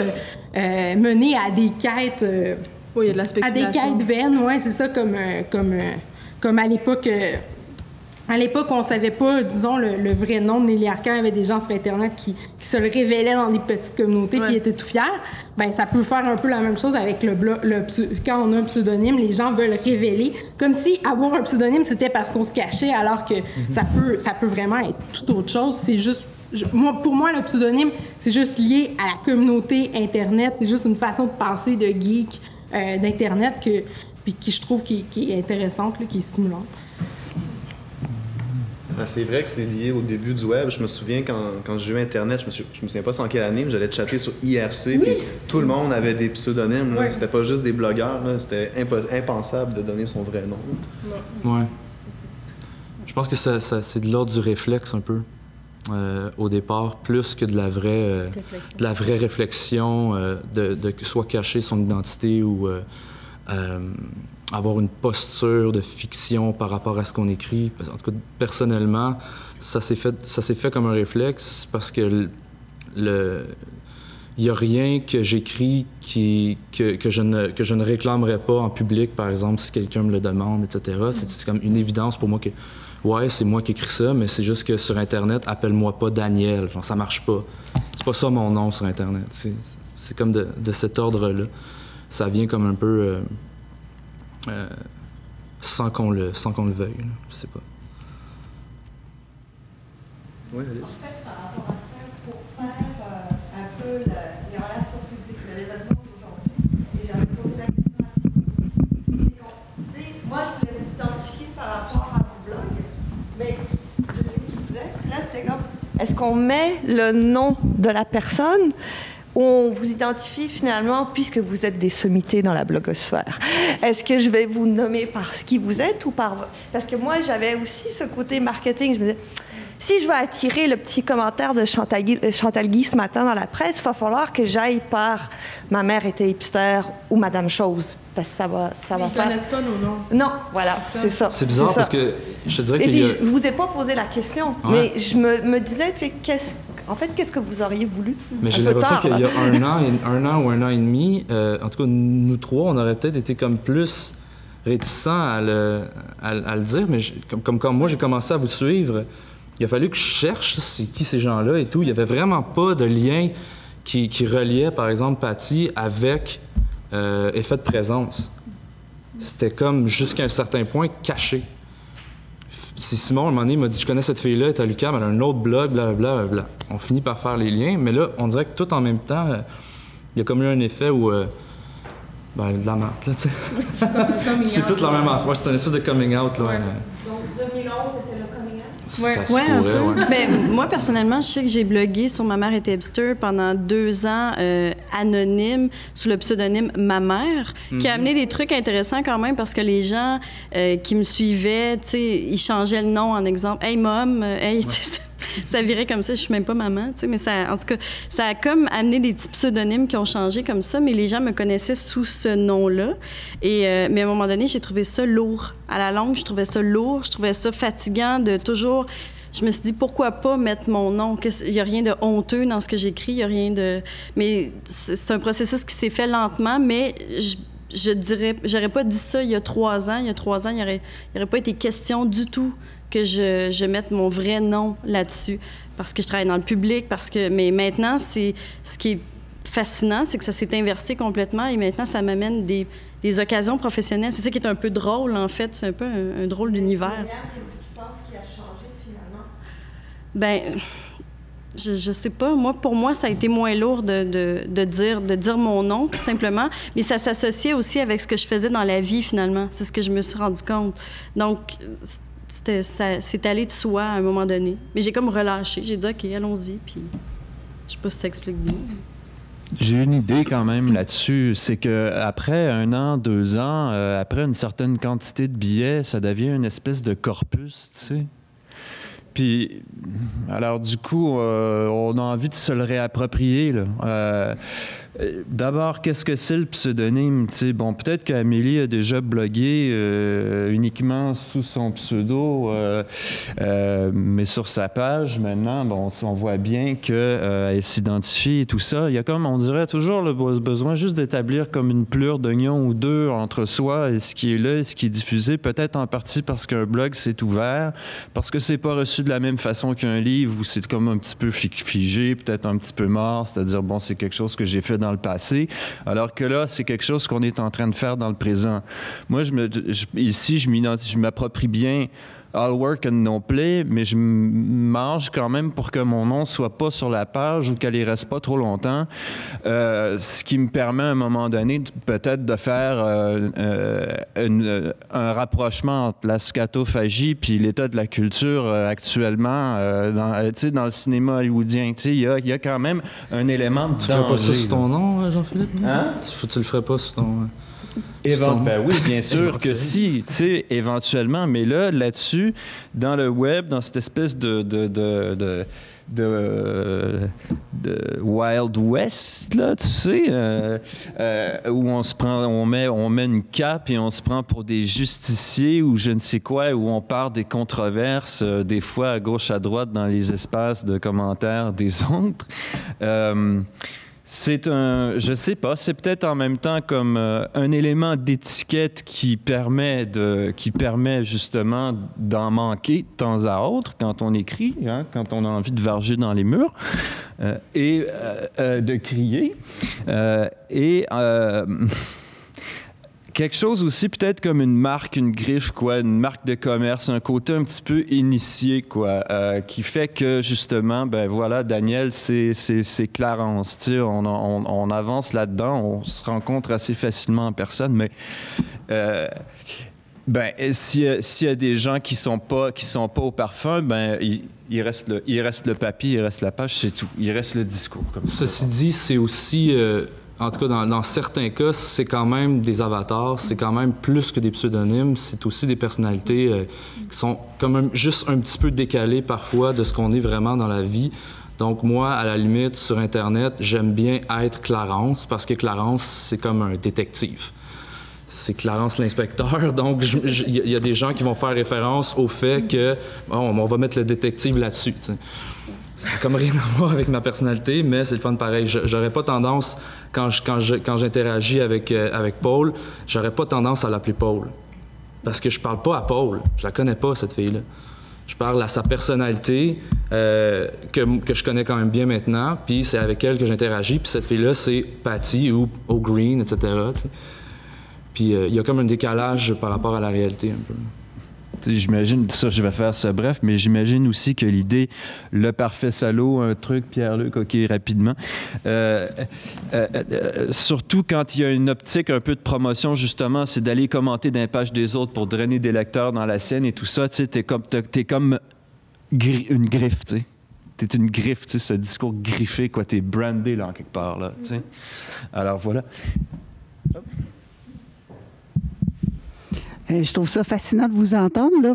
mener à des quêtes... oui, il y a de la spéculation. À des quêtes vaines, oui, c'est ça, comme à l'époque... À l'époque, on savait pas, disons, le vrai nom de Nelly Arcan. Il y avait des gens sur Internet qui se le révélaient dans des petites communautés puis étaient tout fiers. Ben, ça peut faire un peu la même chose avec le blog. Quand on a un pseudonyme, les gens veulent révéler. Comme si avoir un pseudonyme, c'était parce qu'on se cachait, alors que ça peut vraiment être tout autre chose. C'est juste... pour moi, le pseudonyme, c'est juste lié à la communauté Internet. C'est juste une façon de penser de geek d'Internet qui je trouve qui est intéressante, là, qui est stimulante. C'est vrai que c'est lié au début du web. Je me souviens quand j'ai eu Internet, je me souviens pas c'est en quelle année, mais j'allais chatter sur IRC, puis tout le monde avait des pseudonymes. Là. C'était pas juste des blogueurs, là. C'était impensable de donner son vrai nom. Ouais. Je pense que c'est de l'ordre du réflexe un peu. Au départ, plus que de la vraie réflexion, de soit cacher son identité ou avoir une posture de fiction par rapport à ce qu'on écrit. En tout cas, personnellement, ça s'est fait comme un réflexe parce que il n'y a rien que j'écris que je ne réclamerais pas en public, par exemple, si quelqu'un me le demande, etc. C'est comme une évidence pour moi que ouais, c'est moi qui écris ça, mais c'est juste que sur Internet, appelle-moi pas Daniel. Genre, ça marche pas. C'est pas ça mon nom sur Internet. C'est comme de cet ordre-là. Ça vient comme un peu sans qu'on le veuille. Là. Je sais pas. Oui, Alice. En fait, par rapport à ça, pour faire un peu les relations publiques, l'événement d'aujourd'hui, et j'avais posé la question à Sylvie, c'est moi, je voulais vous identifier par rapport à vos blogs, qu'on met le nom de la personne ou on vous identifie finalement puisque vous êtes des sommités dans la blogosphère? Est-ce que je vais vous nommer par qui vous êtes ou par... Parce que moi, j'avais aussi ce côté marketing. Je me disais, si je veux attirer le petit commentaire de Chantal Guy ce matin dans la presse, il va falloir que j'aille par « Ma mère était hipster » ou « Madame Chose ». Parce que ça va ils ne connaissent pas nos noms. Non, voilà, c'est ça. C'est bizarre parce que je te dirais Et qu'il puis, y a... je ne vous ai pas posé la question, mais je me disais, tu sais, qu'est-ce que vous auriez voulu? Mais j'ai l'impression qu'il y a un an ou un an et demi, en tout cas, nous trois, on aurait peut-être été comme plus réticents à le dire, mais comme moi, j'ai commencé à vous suivre, il a fallu que je cherche c'est qui ces gens-là et tout. Il n'y avait vraiment pas de lien qui reliait, par exemple, Patty avec effet de présence. C'était comme, jusqu'à un certain point, caché. C'est Simon, à un moment donné, il m'a dit « Je connais cette fille-là, elle est à l'UQAM, elle a un autre blog, blablabla. » On finit par faire les liens, mais là, on dirait que tout en même temps, il y a comme eu un effet où... de la marque, là, tu sais. C'est toute la même affaire, c'est un espèce de coming out, là. Donc, 2011, c'était le coming out? Ça se pourrait, ouais. Ben, moi, personnellement, je sais que j'ai blogué sur Ma mère était hipster pendant 2 ans, anonyme, sous le pseudonyme Ma mère, qui a amené des trucs intéressants quand même parce que les gens qui me suivaient, tu sais, ils changeaient le nom en exemple. Hey, mom, hey, ça virait comme ça, je suis même pas maman, tu sais, mais ça, en tout cas, ça a comme amené des petits pseudonymes qui ont changé comme ça, mais les gens me connaissaient sous ce nom-là. Mais à un moment donné, j'ai trouvé ça lourd. À la longue, je trouvais ça lourd, je trouvais ça fatigant de toujours... Je me suis dit, pourquoi pas mettre mon nom? Il n'y a rien de honteux dans ce que j'écris, il n'y a rien de... Mais c'est un processus qui s'est fait lentement, mais je dirais... J'aurais pas dit ça il y a 3 ans. Il y a 3 ans, il n'y aurait pas été question du tout que je mette mon vrai nom là-dessus parce que je travaille dans le public, mais maintenant, ce qui est fascinant, c'est que ça s'est inversé complètement et maintenant, ça m'amène des occasions professionnelles. C'est ça qui est un peu drôle, en fait. C'est un peu un drôle d'univers. Qu'est-ce que tu penses qui a changé, finalement? Ben, je sais pas. Pour moi, ça a été moins lourd de dire mon nom, tout simplement. Mais ça s'associait aussi avec ce que je faisais dans la vie, finalement. C'est ce que je me suis rendu compte. Donc, c'est allé de soi à un moment donné. Mais j'ai comme relâché. J'ai dit, OK, allons-y. Puis, je sais pas si ça explique bien. J'ai une idée quand même là-dessus. C'est que après 1 an, 2 ans, après une certaine quantité de billets, ça devient une espèce de corpus, tu sais. Puis, alors du coup, on a envie de se le réapproprier, là. D'abord, qu'est-ce que c'est le pseudonyme? T'sais, bon, peut-être qu'Amélie a déjà blogué uniquement sous son pseudo, mais sur sa page, maintenant, bon, on voit bien qu'elle s'identifie et tout ça. Il y a comme, on dirait, toujours le besoin juste d'établir comme une plure d'oignon ou deux entre soi et ce qui est là et ce qui est diffusé, peut-être en partie parce qu'un blog, c'est ouvert, parce que c'est pas reçu de la même façon qu'un livre où c'est comme un petit peu figé, peut-être un petit peu mort, c'est-à-dire, bon, c'est quelque chose que j'ai fait dans le passé, alors que là, c'est quelque chose qu'on est en train de faire dans le présent. Moi, ici, je m'approprie bien All Work and No Play, mais je mange quand même pour que mon nom soit pas sur la page ou qu'elle y reste pas trop longtemps, ce qui me permet à un moment donné peut-être de faire un rapprochement entre la scatophagie puis l'état de la culture actuellement dans le cinéma hollywoodien. Il y a quand même un élément de danger. Tu ferais pas ça sur ton nom, Jean-Philippe? Hein? Tu le ferais pas sur ton... Ben oui, bien sûr que si, tu sais, éventuellement. Mais là-dessus, dans le web, dans cette espèce de Wild West, là, tu sais, où on met une cape et on se prend pour des justiciers ou je ne sais quoi, où on part des controverses, des fois à gauche, à droite, dans les espaces de commentaires des autres. Je sais pas, c'est peut-être en même temps comme un élément d'étiquette qui permet justement d'en manquer de temps à autre quand on écrit, hein, quand on a envie de varger dans les murs et de crier. Quelque chose aussi peut-être comme une marque, une griffe, quoi, une marque de commerce, un côté un petit peu initié, quoi, qui fait que justement, ben voilà, Daniel, c'est Clarence, tu sais, on avance là-dedans, on se rencontre assez facilement en personne, mais s'il y a des gens qui sont pas au parfum, ben Il reste le papier, il reste la page, c'est tout. Il reste le discours. Comme ça. Ceci dit, c'est aussi, en tout cas dans certains cas, c'est quand même des avatars, c'est quand même plus que des pseudonymes, c'est aussi des personnalités qui sont quand même juste un petit peu décalées parfois de ce qu'on est vraiment dans la vie. Donc moi, à la limite, sur Internet, j'aime bien être Clarence parce que Clarence, c'est comme un détective. C'est Clarence l'inspecteur, donc il y a des gens qui vont faire référence au fait que on va mettre le détective là-dessus. T'sais. Ça n'a comme rien à voir avec ma personnalité, mais c'est le fun pareil. J'aurais pas tendance, quand j'interagis avec Paul, j'aurais pas tendance à l'appeler Paul. Parce que je parle pas à Paul. Je la connais pas, cette fille-là. Je parle à sa personnalité, que je connais quand même bien maintenant, puis c'est avec elle que j'interagis, puis cette fille-là, c'est Patty ou O'Green, etc. T'sais. Puis il y a comme un décalage par rapport à la réalité un peu. J'imagine, ça je vais faire ça bref, mais j'imagine aussi que l'idée, le parfait salaud, un truc, Pierre-Luc, OK, rapidement. Surtout quand il y a une optique un peu de promotion, justement, c'est d'aller commenter dans les pages des autres pour drainer des lecteurs dans la scène et tout ça. Tu sais, t'es comme une griffe, tu sais. T'es une griffe, tu sais, ce discours griffé, quoi. T'es brandé, là, en quelque part, là, tu sais. Alors, voilà. Je trouve ça fascinant de vous entendre. Là.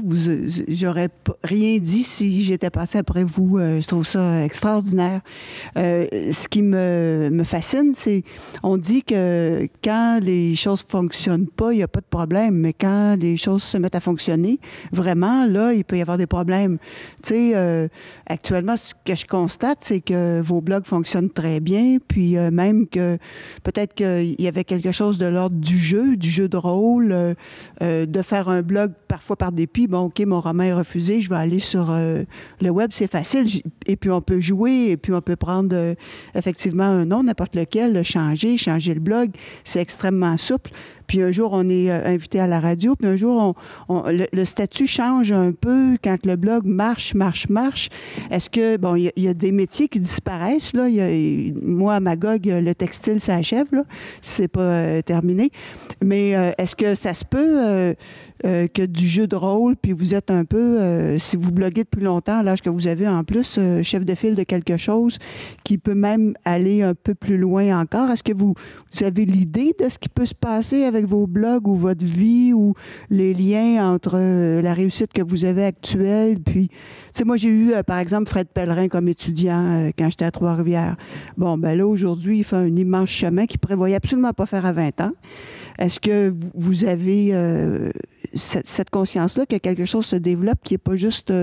J'aurais rien dit si j'étais passée après vous. Je trouve ça extraordinaire. Ce qui me fascine, c'est on dit que quand les choses fonctionnent pas, il n'y a pas de problème. Mais quand les choses se mettent à fonctionner, vraiment, là, il peut y avoir des problèmes. Tu sais, actuellement, ce que je constate, c'est que vos blogs fonctionnent très bien. Puis même que peut-être qu'il y avait quelque chose de l'ordre du jeu de rôle, de faire un blog parfois par dépit. Bon, OK, mon roman est refusé, je vais aller sur le web, c'est facile. Et puis, on peut jouer, et puis on peut prendre effectivement un nom, n'importe lequel, le changer le blog. C'est extrêmement souple. Puis un jour, on est invité à la radio, puis un jour, le statut change un peu quand le blog marche. Est-ce que, bon, il y a des métiers qui disparaissent, là. Moi, à Magog, le textile s'achève, là, si c'est pas terminé. Mais est-ce que ça se peut que du jeu de rôle, puis vous êtes un peu, si vous bloguez depuis longtemps, à l'âge que vous avez en plus, chef de file de quelque chose qui peut même aller un peu plus loin encore. Est-ce que vous avez l'idée de ce qui peut se passer avec vos blogs ou votre vie ou les liens entre la réussite que vous avez actuelle? Puis, tu sais, moi, j'ai eu, par exemple, Fred Pellerin comme étudiant quand j'étais à Trois-Rivières. Bon, ben là, aujourd'hui, il fait un immense chemin qu'il prévoyait absolument pas faire à 20 ans. Est-ce que vous avez cette conscience-là que quelque chose se développe, qui n'est pas juste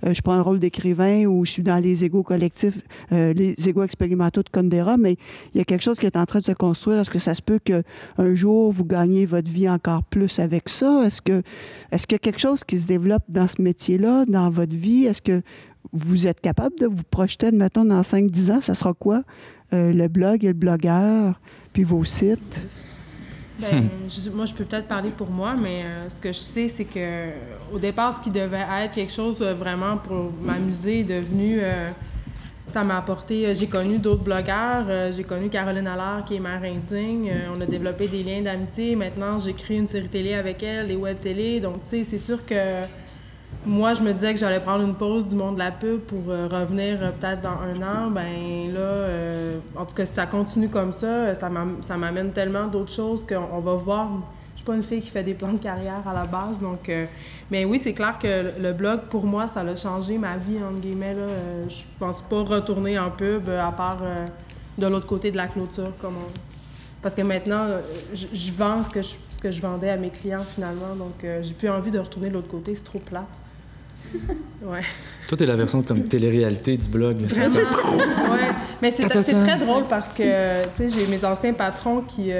je prends un rôle d'écrivain ou je suis dans les égos collectifs, les égos expérimentaux de Kundera, mais il y a quelque chose qui est en train de se construire. Est-ce que ça se peut qu'un jour, vous gagnez votre vie encore plus avec ça? Est-ce qu'il y a quelque chose qui se développe dans ce métier-là, dans votre vie? Est-ce que vous êtes capable de vous projeter, mettons, dans 5-10 ans? Ça sera quoi? Le blog et le blogueur, puis vos sites? Ben, moi, je peux peut-être parler pour moi, mais ce que je sais, c'est que au départ, ce qui devait être quelque chose vraiment pour m'amuser est devenu... ça m'a apporté... j'ai connu d'autres blogueurs. J'ai connu Caroline Allard, qui est mère indigne. On a développé des liens d'amitié. Maintenant, j'écris une série télé avec elle, des web télé. Donc, tu sais, c'est sûr que moi, je me disais que j'allais prendre une pause du monde de la pub pour revenir peut-être dans 1 an. Ben là, en tout cas, si ça continue comme ça, ça m'amène tellement d'autres choses qu'on va voir. Je suis pas une fille qui fait des plans de carrière à la base, donc... mais oui, c'est clair que le blog, pour moi, ça a changé ma vie, entre guillemets. Là. Je pense pas retourner en pub, à part de l'autre côté de la clôture, parce que maintenant, je vends ce que je vendais à mes clients, finalement, donc j'ai plus envie de retourner de l'autre côté, c'est trop plate. Ouais. Toi, t'es la version comme télé-réalité du blog. Vraiment. Ouais. Mais c'est très drôle parce que, tu sais, j'ai mes anciens patrons qui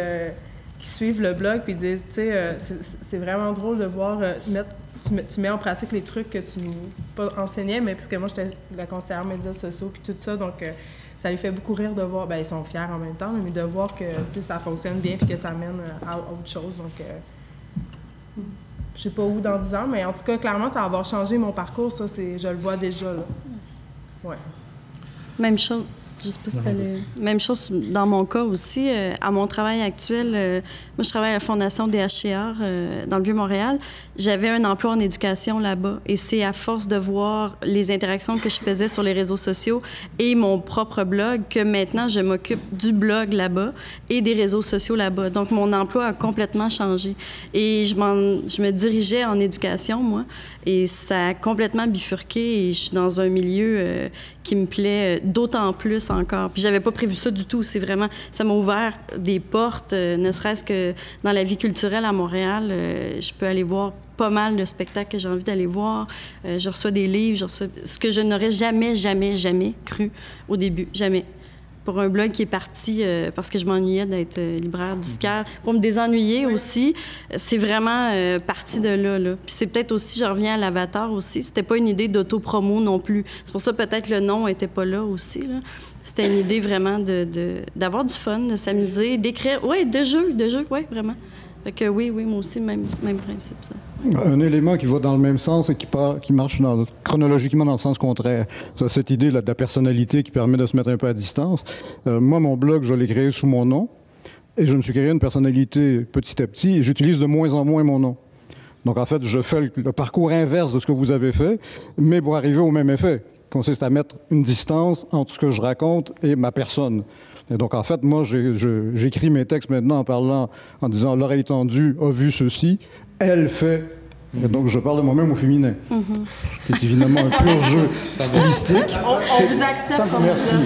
suivent le blog puis disent, tu sais, c'est vraiment drôle de voir tu mets en pratique les trucs que tu pas enseignais, mais puisque moi, j'étais la conseillère médias sociaux puis tout ça, donc ça les fait beaucoup rire de voir, ben ils sont fiers en même temps, mais de voir que, tu sais, ça fonctionne bien puis que ça mène à autre chose, donc... Je sais pas où dans 10 ans, mais en tout cas, clairement, ça va avoir changé mon parcours. Ça, je le vois déjà, là. Ouais. Même chose. Je sais pas si même chose dans mon cas aussi. À mon travail actuel, moi, je travaille à la Fondation DHCR dans le Vieux-Montréal. J'avais un emploi en éducation là-bas. Et c'est à force de voir les interactions que je faisais sur les réseaux sociaux et mon propre blog que maintenant, je m'occupe du blog là-bas et des réseaux sociaux là-bas. Donc, mon emploi a complètement changé. Et je me dirigeais en éducation, moi, et ça a complètement bifurqué et je suis dans un milieu qui me plaît d'autant plus encore. Puis j'avais pas prévu ça du tout. C'est vraiment, ça m'a ouvert des portes, ne serait-ce que dans la vie culturelle à Montréal. Je peux aller voir pas mal de spectacles que j'ai envie d'aller voir. Je reçois des livres, je reçois ce que je n'aurais jamais cru au début. Jamais. Pour un blog qui est parti parce que je m'ennuyais d'être libraire disquaire. Pour me désennuyer aussi, c'est vraiment parti de là. Puis c'est peut-être aussi, je reviens à l'Avatar aussi, c'était pas une idée d'auto-promo non plus. C'est pour ça peut-être le nom était pas là aussi. Là. C'était une idée vraiment d'avoir du fun, de s'amuser, d'écrire. Oui, de jeu, oui, vraiment. Fait que oui, moi aussi, même principe. Ça. Un élément qui va dans le même sens et qui marche chronologiquement dans le sens contraire. C'est cette idée là, de la personnalité qui permet de se mettre un peu à distance. Moi, mon blog, je l'ai créé sous mon nom et je me suis créé une personnalité petit à petit et j'utilise de moins en moins mon nom. Donc, en fait, je fais le parcours inverse de ce que vous avez fait, mais pour arriver au même effet, qui consiste à mettre une distance entre ce que je raconte et ma personne. Et donc, en fait, moi, j'écris mes textes maintenant en disant « l'oreille tendue a vu ceci, elle fait ». Et donc, je parle de moi-même au féminin. Ce qui est évidemment un pur jeu stylistique. On vous accepte comme ça.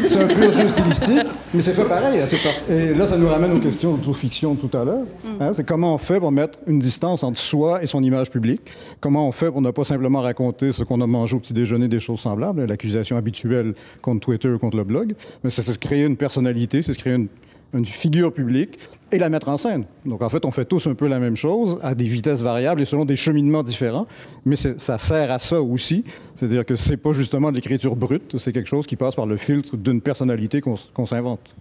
C'est un pur jeu stylistique, mais c'est fait pareil. Et là, ça nous ramène aux questions d'autofiction tout à l'heure. C'est comment on fait pour mettre une distance entre soi et son image publique. Comment on fait pour ne pas simplement raconter ce qu'on a mangé au petit déjeuner, des choses semblables, l'accusation habituelle contre Twitter, contre le blog. Mais c'est de créer une personnalité, c'est de créer une figure publique et la mettre en scène. Donc, en fait, on fait tous un peu la même chose à des vitesses variables et selon des cheminements différents, mais ça sert à ça aussi. C'est-à-dire que c'est pas justement de l'écriture brute, c'est quelque chose qui passe par le filtre d'une personnalité qu'on s'invente.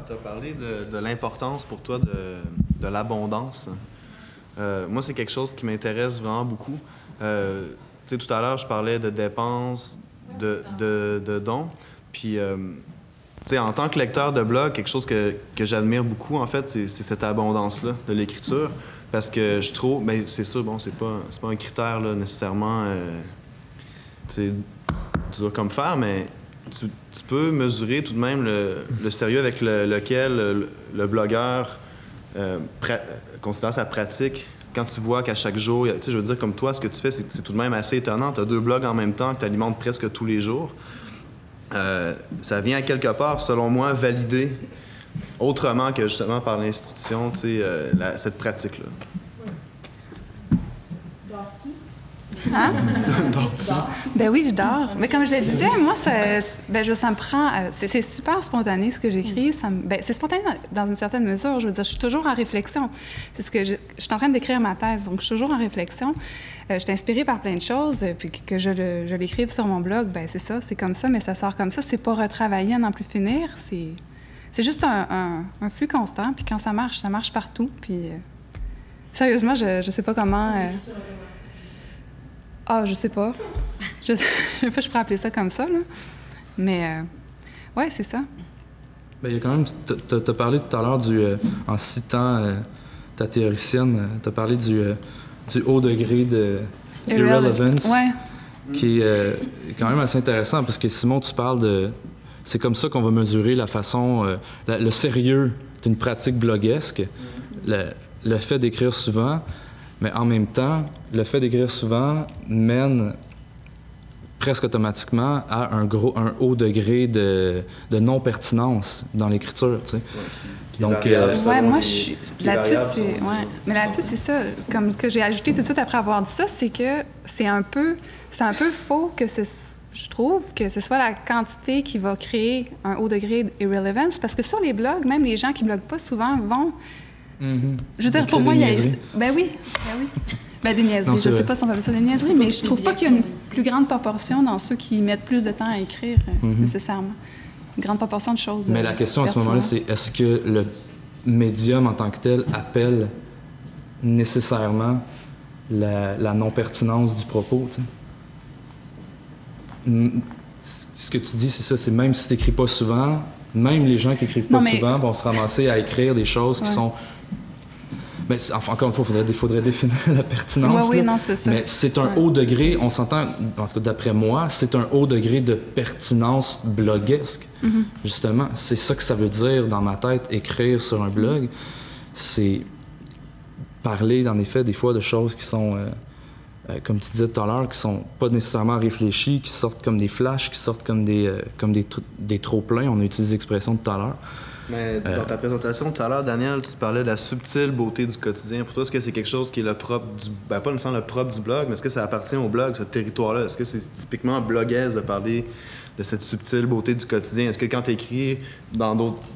Tu as parlé de l'importance pour toi de l'abondance. Moi, c'est quelque chose qui m'intéresse vraiment beaucoup. Tu sais, tout à l'heure, je parlais de dépenses, de dons. Puis, tu sais, en tant que lecteur de blog, quelque chose que j'admire beaucoup, en fait, c'est cette abondance-là de l'écriture. Parce que je trouve, mais c'est sûr, bon, c'est pas un critère, là, nécessairement, tu sais, dur comme fer, mais tu peux mesurer tout de même le sérieux avec lequel le blogueur considère sa pratique. Quand tu vois qu'à chaque jour, tu sais, je veux dire, comme toi, ce que tu fais, c'est tout de même assez étonnant. Tu as 2 blogs en même temps que tu alimentes presque tous les jours. Ça vient à quelque part, selon moi, valider autrement que justement par l'institution, tu sais, cette pratique-là. Hein? Ben oui, je dors. Mais comme je le disais, moi, ça me prend... C'est super spontané, ce que j'écris. C'est spontané dans une certaine mesure. Je veux dire, je suis toujours en réflexion. C'est ce que je suis en train d'écrire ma thèse, donc je suis toujours en réflexion. Je suis inspirée par plein de choses, puis que je l'écrive sur mon blog, ben c'est ça, c'est comme ça, mais ça sort comme ça. C'est pas retravaillé à n'en plus finir. C'est juste un flux constant, puis quand ça marche partout. Puis sérieusement, je sais pas comment... je sais pas. Je pourrais appeler ça comme ça, là. Mais, ouais, c'est ça. Bien, il y a quand même... T'as parlé tout à l'heure en citant ta théoricienne, t'as parlé du haut degré de irrelevance, ouais. Qui est quand même assez intéressant, parce que, Simon, tu parles de... C'est comme ça qu'on va mesurer la façon... le sérieux d'une pratique bloguesque, le fait d'écrire souvent... Mais en même temps, le fait d'écrire souvent mène presque automatiquement à un haut degré de non-pertinence dans l'écriture, tu sais. Donc, moi, je suis... Là-dessus, c'est... Ouais. Mais là-dessus, c'est ça. Comme ce que j'ai ajouté tout de suite après avoir dit ça, c'est que c'est un peu faux que je trouve que ce soit la quantité qui va créer un haut degré d'irrelevance, parce que sur les blogs, même les gens qui bloguent pas souvent vont... Je veux dire, pour moi, il y a... Ben oui. Des niaiseries. Non, je sais pas si on va appeler ça des niaiseries, mais je trouve pas qu'il y a une plus grande proportion dans ceux qui mettent plus de temps à écrire, nécessairement. Une grande proportion de choses. Mais la question à ce moment-là, c'est est-ce que le médium en tant que tel appelle nécessairement la non-pertinence du propos, tu sais. Ce que tu dis, c'est ça, c'est même si tu n'écris pas souvent, même les gens qui écrivent pas souvent vont se ramasser à écrire des choses qui sont... Mais encore une fois, il faudrait définir la pertinence. Oui, non, c'est ça. Mais c'est un haut degré, on s'entend, en tout cas d'après moi, c'est un haut degré de pertinence bloguesque. Justement, c'est ça que ça veut dire dans ma tête, écrire sur un blog. C'est parler, en effet, des fois de choses qui sont, comme tu disais tout à l'heure, qui sont pas nécessairement réfléchies, qui sortent comme des flashs, qui sortent comme des trop-pleins. On a utilisé l'expression tout à l'heure. Mais dans ta présentation tout à l'heure, Daniel, tu parlais de la subtile beauté du quotidien. Pour toi, est-ce que c'est quelque chose qui est le propre du... Ben, pas nécessairement le propre du blog, mais est-ce que ça appartient au blog, ce territoire-là? Est-ce que c'est typiquement bloguaise de parler de cette subtile beauté du quotidien? Est-ce que quand tu écris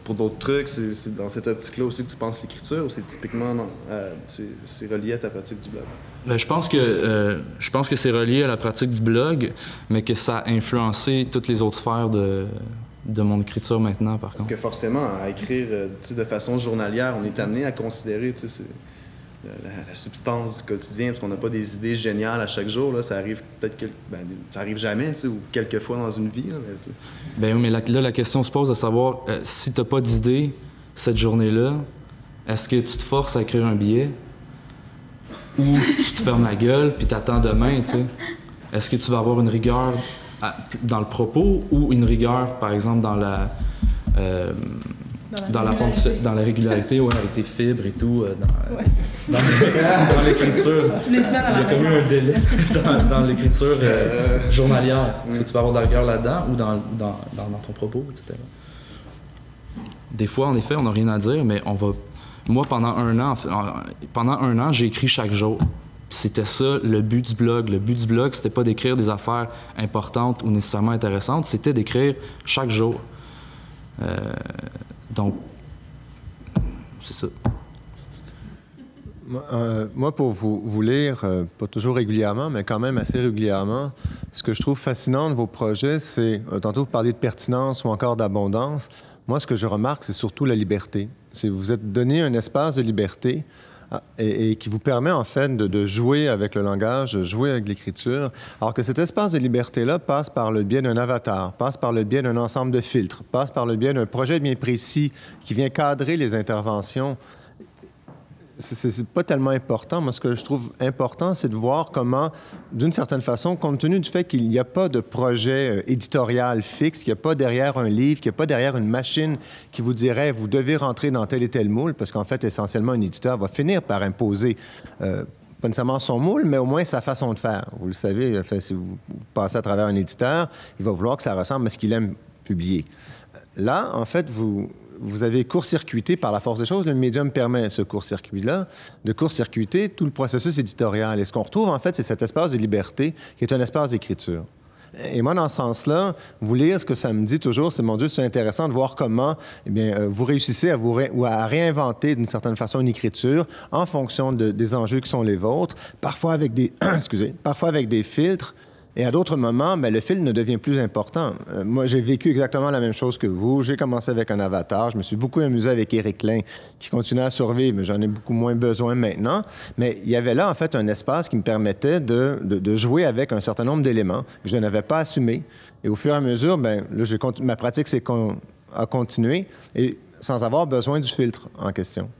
pour d'autres trucs, c'est dans cette optique-là aussi que tu penses l'écriture, ou c'est typiquement c'est relié à ta pratique du blog? Ben, je pense que c'est relié à la pratique du blog, mais que ça a influencé toutes les autres sphères de mon écriture maintenant, par contre. Parce que forcément, à écrire de façon journalière, on est amené à considérer la substance du quotidien, parce qu'on n'a pas des idées géniales à chaque jour. Là, ça arrive peut-être ça arrive jamais, ou quelques fois dans une vie. Là, ben oui, mais là, la question se pose de savoir si tu n'as pas d'idée cette journée-là, est-ce que tu te forces à écrire un billet ou tu te fermes la gueule puis t'attends demain, tu sais? Est-ce que tu vas avoir une rigueur dans le propos ou une rigueur, par exemple, dans la régularité, ouais, avec tes fibres et tout, dans l'écriture. Il y a comme eu un délai dans l'écriture journalière. Est-ce que tu vas avoir de la rigueur là-dedans ou dans ton propos, etc. Des fois, en effet, on n'a rien à dire, mais on va... Moi, pendant un an, j'ai écrit chaque jour. C'était ça, le but du blog. Le but du blog, c'était pas d'écrire des affaires importantes ou nécessairement intéressantes, c'était d'écrire chaque jour. Donc, c'est ça. Moi, pour vous lire, pas toujours régulièrement, mais quand même assez régulièrement, ce que je trouve fascinant de vos projets, c'est, tantôt vous parliez de pertinence ou encore d'abondance. Moi, ce que je remarque, c'est surtout la liberté. Vous êtes donné un espace de liberté et qui vous permet, en fait, de jouer avec le langage, de jouer avec l'écriture, alors que cet espace de liberté-là passe par le biais d'un avatar, passe par le biais d'un ensemble de filtres, passe par le biais d'un projet bien précis qui vient cadrer les interventions. C'est pas tellement important. Moi, ce que je trouve important, c'est de voir comment, d'une certaine façon, compte tenu du fait qu'il n'y a pas de projet éditorial fixe, qu'il n'y a pas derrière un livre, qu'il n'y a pas derrière une machine qui vous dirait « vous devez rentrer dans tel et tel moule », parce qu'en fait, essentiellement, un éditeur va finir par imposer pas nécessairement son moule, mais au moins sa façon de faire. Vous le savez, si vous passez à travers un éditeur, il va vouloir que ça ressemble à ce qu'il aime publier. Là, en fait, vous avez court-circuité, par la force des choses, le médium permet ce court-circuit-là, de court-circuiter tout le processus éditorial. Et ce qu'on retrouve, en fait, c'est cet espace de liberté qui est un espace d'écriture. Et moi, dans ce sens-là, vous lire ce que ça me dit toujours, c'est, mon Dieu, c'est intéressant de voir comment vous réussissez à réinventer d'une certaine façon une écriture en fonction des enjeux qui sont les vôtres, parfois avec des, parfois avec des filtres. Et à d'autres moments, le filtre ne devient plus important. Moi, j'ai vécu exactement la même chose que vous. J'ai commencé avec un avatar. Je me suis beaucoup amusé avec Éric Klein, qui continue à survivre, mais j'en ai beaucoup moins besoin maintenant. Mais il y avait là, en fait, un espace qui me permettait de jouer avec un certain nombre d'éléments que je n'avais pas assumés. Et au fur et à mesure, là, ma pratique a continué, et sans avoir besoin du filtre en question.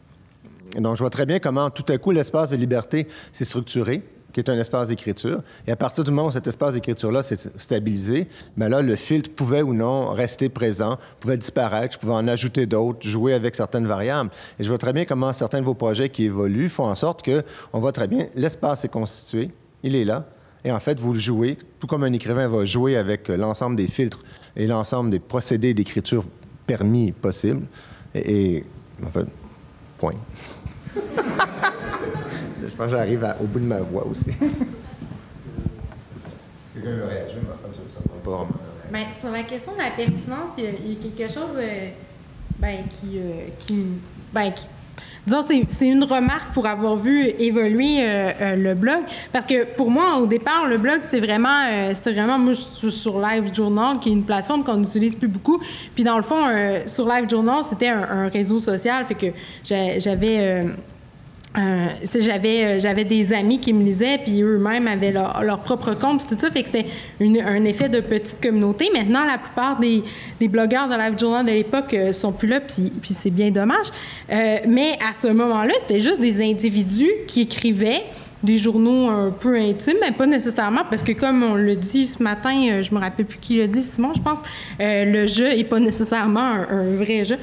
Et donc, je vois très bien comment, tout à coup, l'espace de liberté s'est structuré, qui est un espace d'écriture. Et à partir du moment où cet espace d'écriture-là s'est stabilisé, là, le filtre pouvait ou non rester présent, pouvait disparaître, je pouvais en ajouter d'autres, jouer avec certaines variables. Et je vois très bien comment certains de vos projets qui évoluent font en sorte qu'on voit très bien, l'espace est constitué, il est là, et en fait, vous le jouez, tout comme un écrivain va jouer avec l'ensemble des filtres et l'ensemble des procédés d'écriture permis possibles. Et en fait, point. Je pense que j'arrive au bout de ma voix aussi. Est-ce que quelqu'un veut réagir? Ça ne va pas vraiment. Sur la question de la pertinence, il y a quelque chose disons, c'est une remarque pour avoir vu évoluer le blog. Parce que pour moi, au départ, le blog, c'était vraiment moi, je suis sur LiveJournal, qui est une plateforme qu'on n'utilise plus beaucoup. Puis dans le fond, sur LiveJournal, c'était un réseau social. Fait que j'avais j'avais des amis qui me lisaient, puis eux-mêmes avaient leur propre compte, tout ça. Fait que c'était un effet de petite communauté. Maintenant, la plupart des blogueurs de LiveJournal de l'époque sont plus là, puis c'est bien dommage. Mais à ce moment-là, c'était juste des individus qui écrivaient des journaux un peu intimes, mais pas nécessairement, parce que comme on le dit ce matin, je me rappelle plus qui l'a dit, Simon, je pense, le jeu est pas nécessairement un vrai jeu.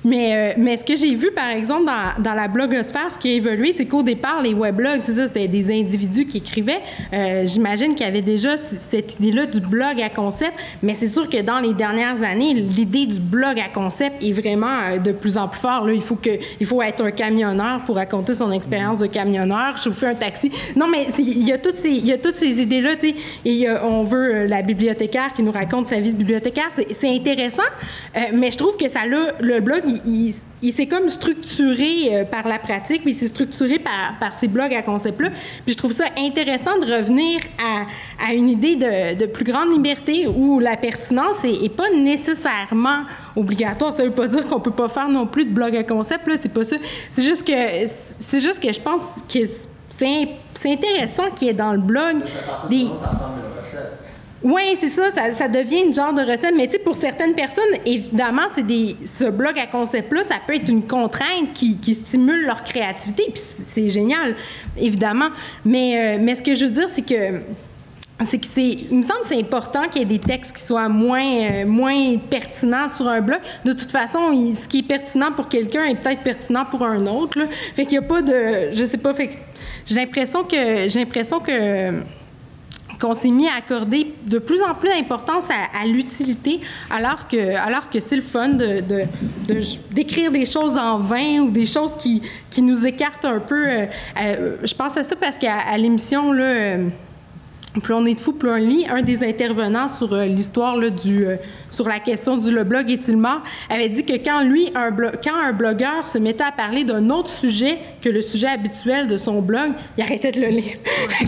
Mais ce que j'ai vu, par exemple, dans la blogosphère, ce qui a évolué, c'est qu'au départ, les weblogs, c'est ça, c'était des individus qui écrivaient. J'imagine qu'il y avait déjà cette idée-là du blog à concept, mais c'est sûr que dans les dernières années, l'idée du blog à concept est vraiment de plus en plus forte. Là, il faut être un camionneur pour raconter son expérience de camionneur, chauffer un taxi. Non, mais il y a toutes ces idées-là, tu sais, et on veut la bibliothécaire qui nous raconte sa vie de bibliothécaire. C'est intéressant, mais je trouve que le blog, il s'est comme structuré par la pratique, puis il s'est structuré par ces blogs à concept-là. Puis je trouve ça intéressant de revenir à une idée de plus grande liberté où la pertinence n'est pas nécessairement obligatoire. Ça ne veut pas dire qu'on ne peut pas faire non plus de blog à concept, là, c'est pas ça. C'est juste que je pense que c'est intéressant qu'il y ait dans le blog des... Oui, c'est ça, ça devient une genre de recette. Mais tu sais, pour certaines personnes, évidemment, ce blog à concept-là, ça peut être une contrainte qui stimule leur créativité, puis c'est génial, évidemment. Mais ce que je veux dire, c'est que il me semble que c'est important qu'il y ait des textes qui soient moins pertinents sur un blog. De toute façon, ce qui est pertinent pour quelqu'un est peut-être pertinent pour un autre, là. Fait qu'il n'y a pas de... Je sais pas, fait que j'ai l'impression qu'on s'est mis à accorder de plus en plus d'importance à l'utilité, alors que c'est le fun d'écrire des choses en vain ou des choses qui nous écartent un peu. Je pense à ça parce qu'à l'émission, là, Plus on est de fou, plus on lit, un des intervenants sur l'histoire là, sur la question du « le blog est-il mort » avait dit que quand un blogueur se mettait à parler d'un autre sujet que le sujet habituel de son blog, il arrêtait de le lire.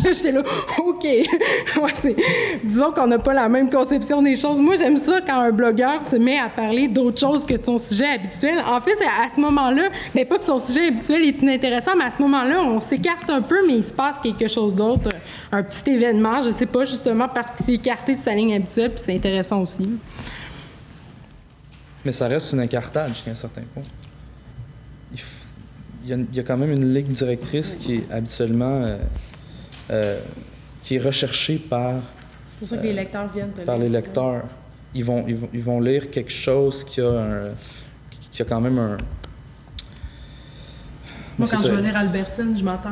Là, j'étais là, OK. Ouais, disons qu'on n'a pas la même conception des choses. Moi, j'aime ça quand un blogueur se met à parler d'autre chose que de son sujet habituel. En fait, à ce moment-là, mais pas que son sujet habituel est inintéressant, mais à ce moment-là, on s'écarte un peu, mais il se passe quelque chose d'autre, un petit événement, je sais pas, justement parce qu'il s'est écarté de sa ligne habituelle, puis c'est intéressant aussi. Mais ça reste un écartage jusqu'à un certain point. Il y a quand même une ligne directrice qui est habituellement qui est recherchée par... C'est pour ça que les lecteurs viennent te lire. Par les lecteurs. Ils vont lire quelque chose qui a quand même un... Moi, quand je vais lire Albertine, je m'attends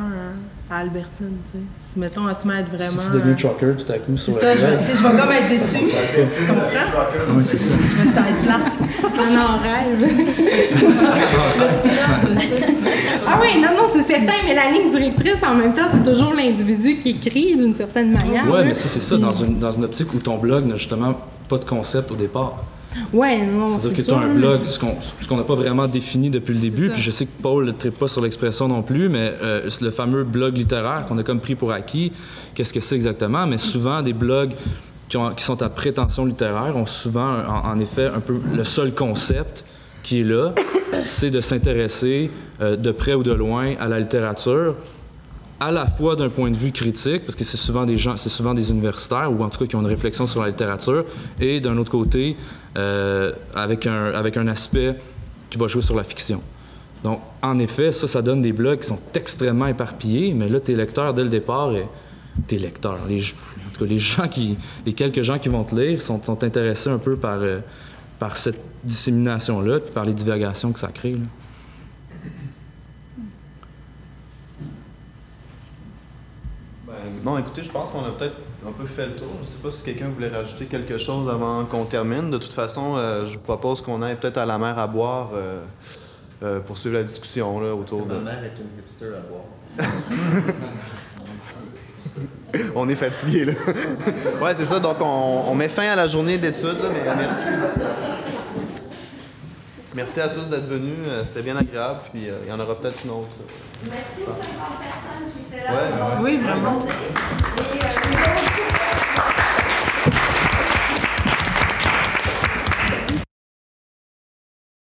à Albertine, tu sais. Si, mettons, elle se met à être vraiment... Si tu deviens trucker tout à coup sur le blog... je vais comme être déçue. Tu comprends? Oui, c'est ça. Je vais être plate. On en rêve. Le spin-off, ah oui, non, c'est certain, mais la ligne directrice, en même temps, c'est toujours l'individu qui écrit d'une certaine manière. Oui, mais c'est ça, dans une optique où ton blog n'a justement pas de concept au départ. Ouais, non, c'est-à-dire que tu as un blog, ce qu'on n'a pas vraiment défini depuis le début, puis je sais que Paul ne tripe pas sur l'expression non plus, mais le fameux blog littéraire qu'on a comme pris pour acquis, qu'est-ce que c'est exactement? Mais souvent, des blogs qui sont à prétention littéraire ont souvent, en effet, un peu le seul concept qui est là, c'est de s'intéresser de près ou de loin à la littérature, à la fois d'un point de vue critique, parce que c'est souvent des universitaires, ou en tout cas qui ont une réflexion sur la littérature, et d'un autre côté, avec un aspect qui va jouer sur la fiction. Donc, en effet, ça donne des blogs qui sont extrêmement éparpillés, mais là, tes lecteurs, dès le départ, tes lecteurs, en tout cas, les quelques gens qui vont te lire sont intéressés un peu par cette dissémination-là, puis par les divagations que ça crée, là. Non, écoutez, je pense qu'on a peut-être un peu fait le tour. Je ne sais pas si quelqu'un voulait rajouter quelque chose avant qu'on termine. De toute façon, je vous propose qu'on aille peut-être à la mer à boire pour suivre la discussion là, autour de... Ma mère est une hipster à boire. On est fatigué, là. Ouais, c'est ça. Donc, on met fin à la journée d'études, mais merci. Merci à tous d'être venus. C'était bien agréable. Puis, il y en aura peut-être une autre. Merci aux 50 personnes qui étaient là. Ouais, oui, vraiment. Et,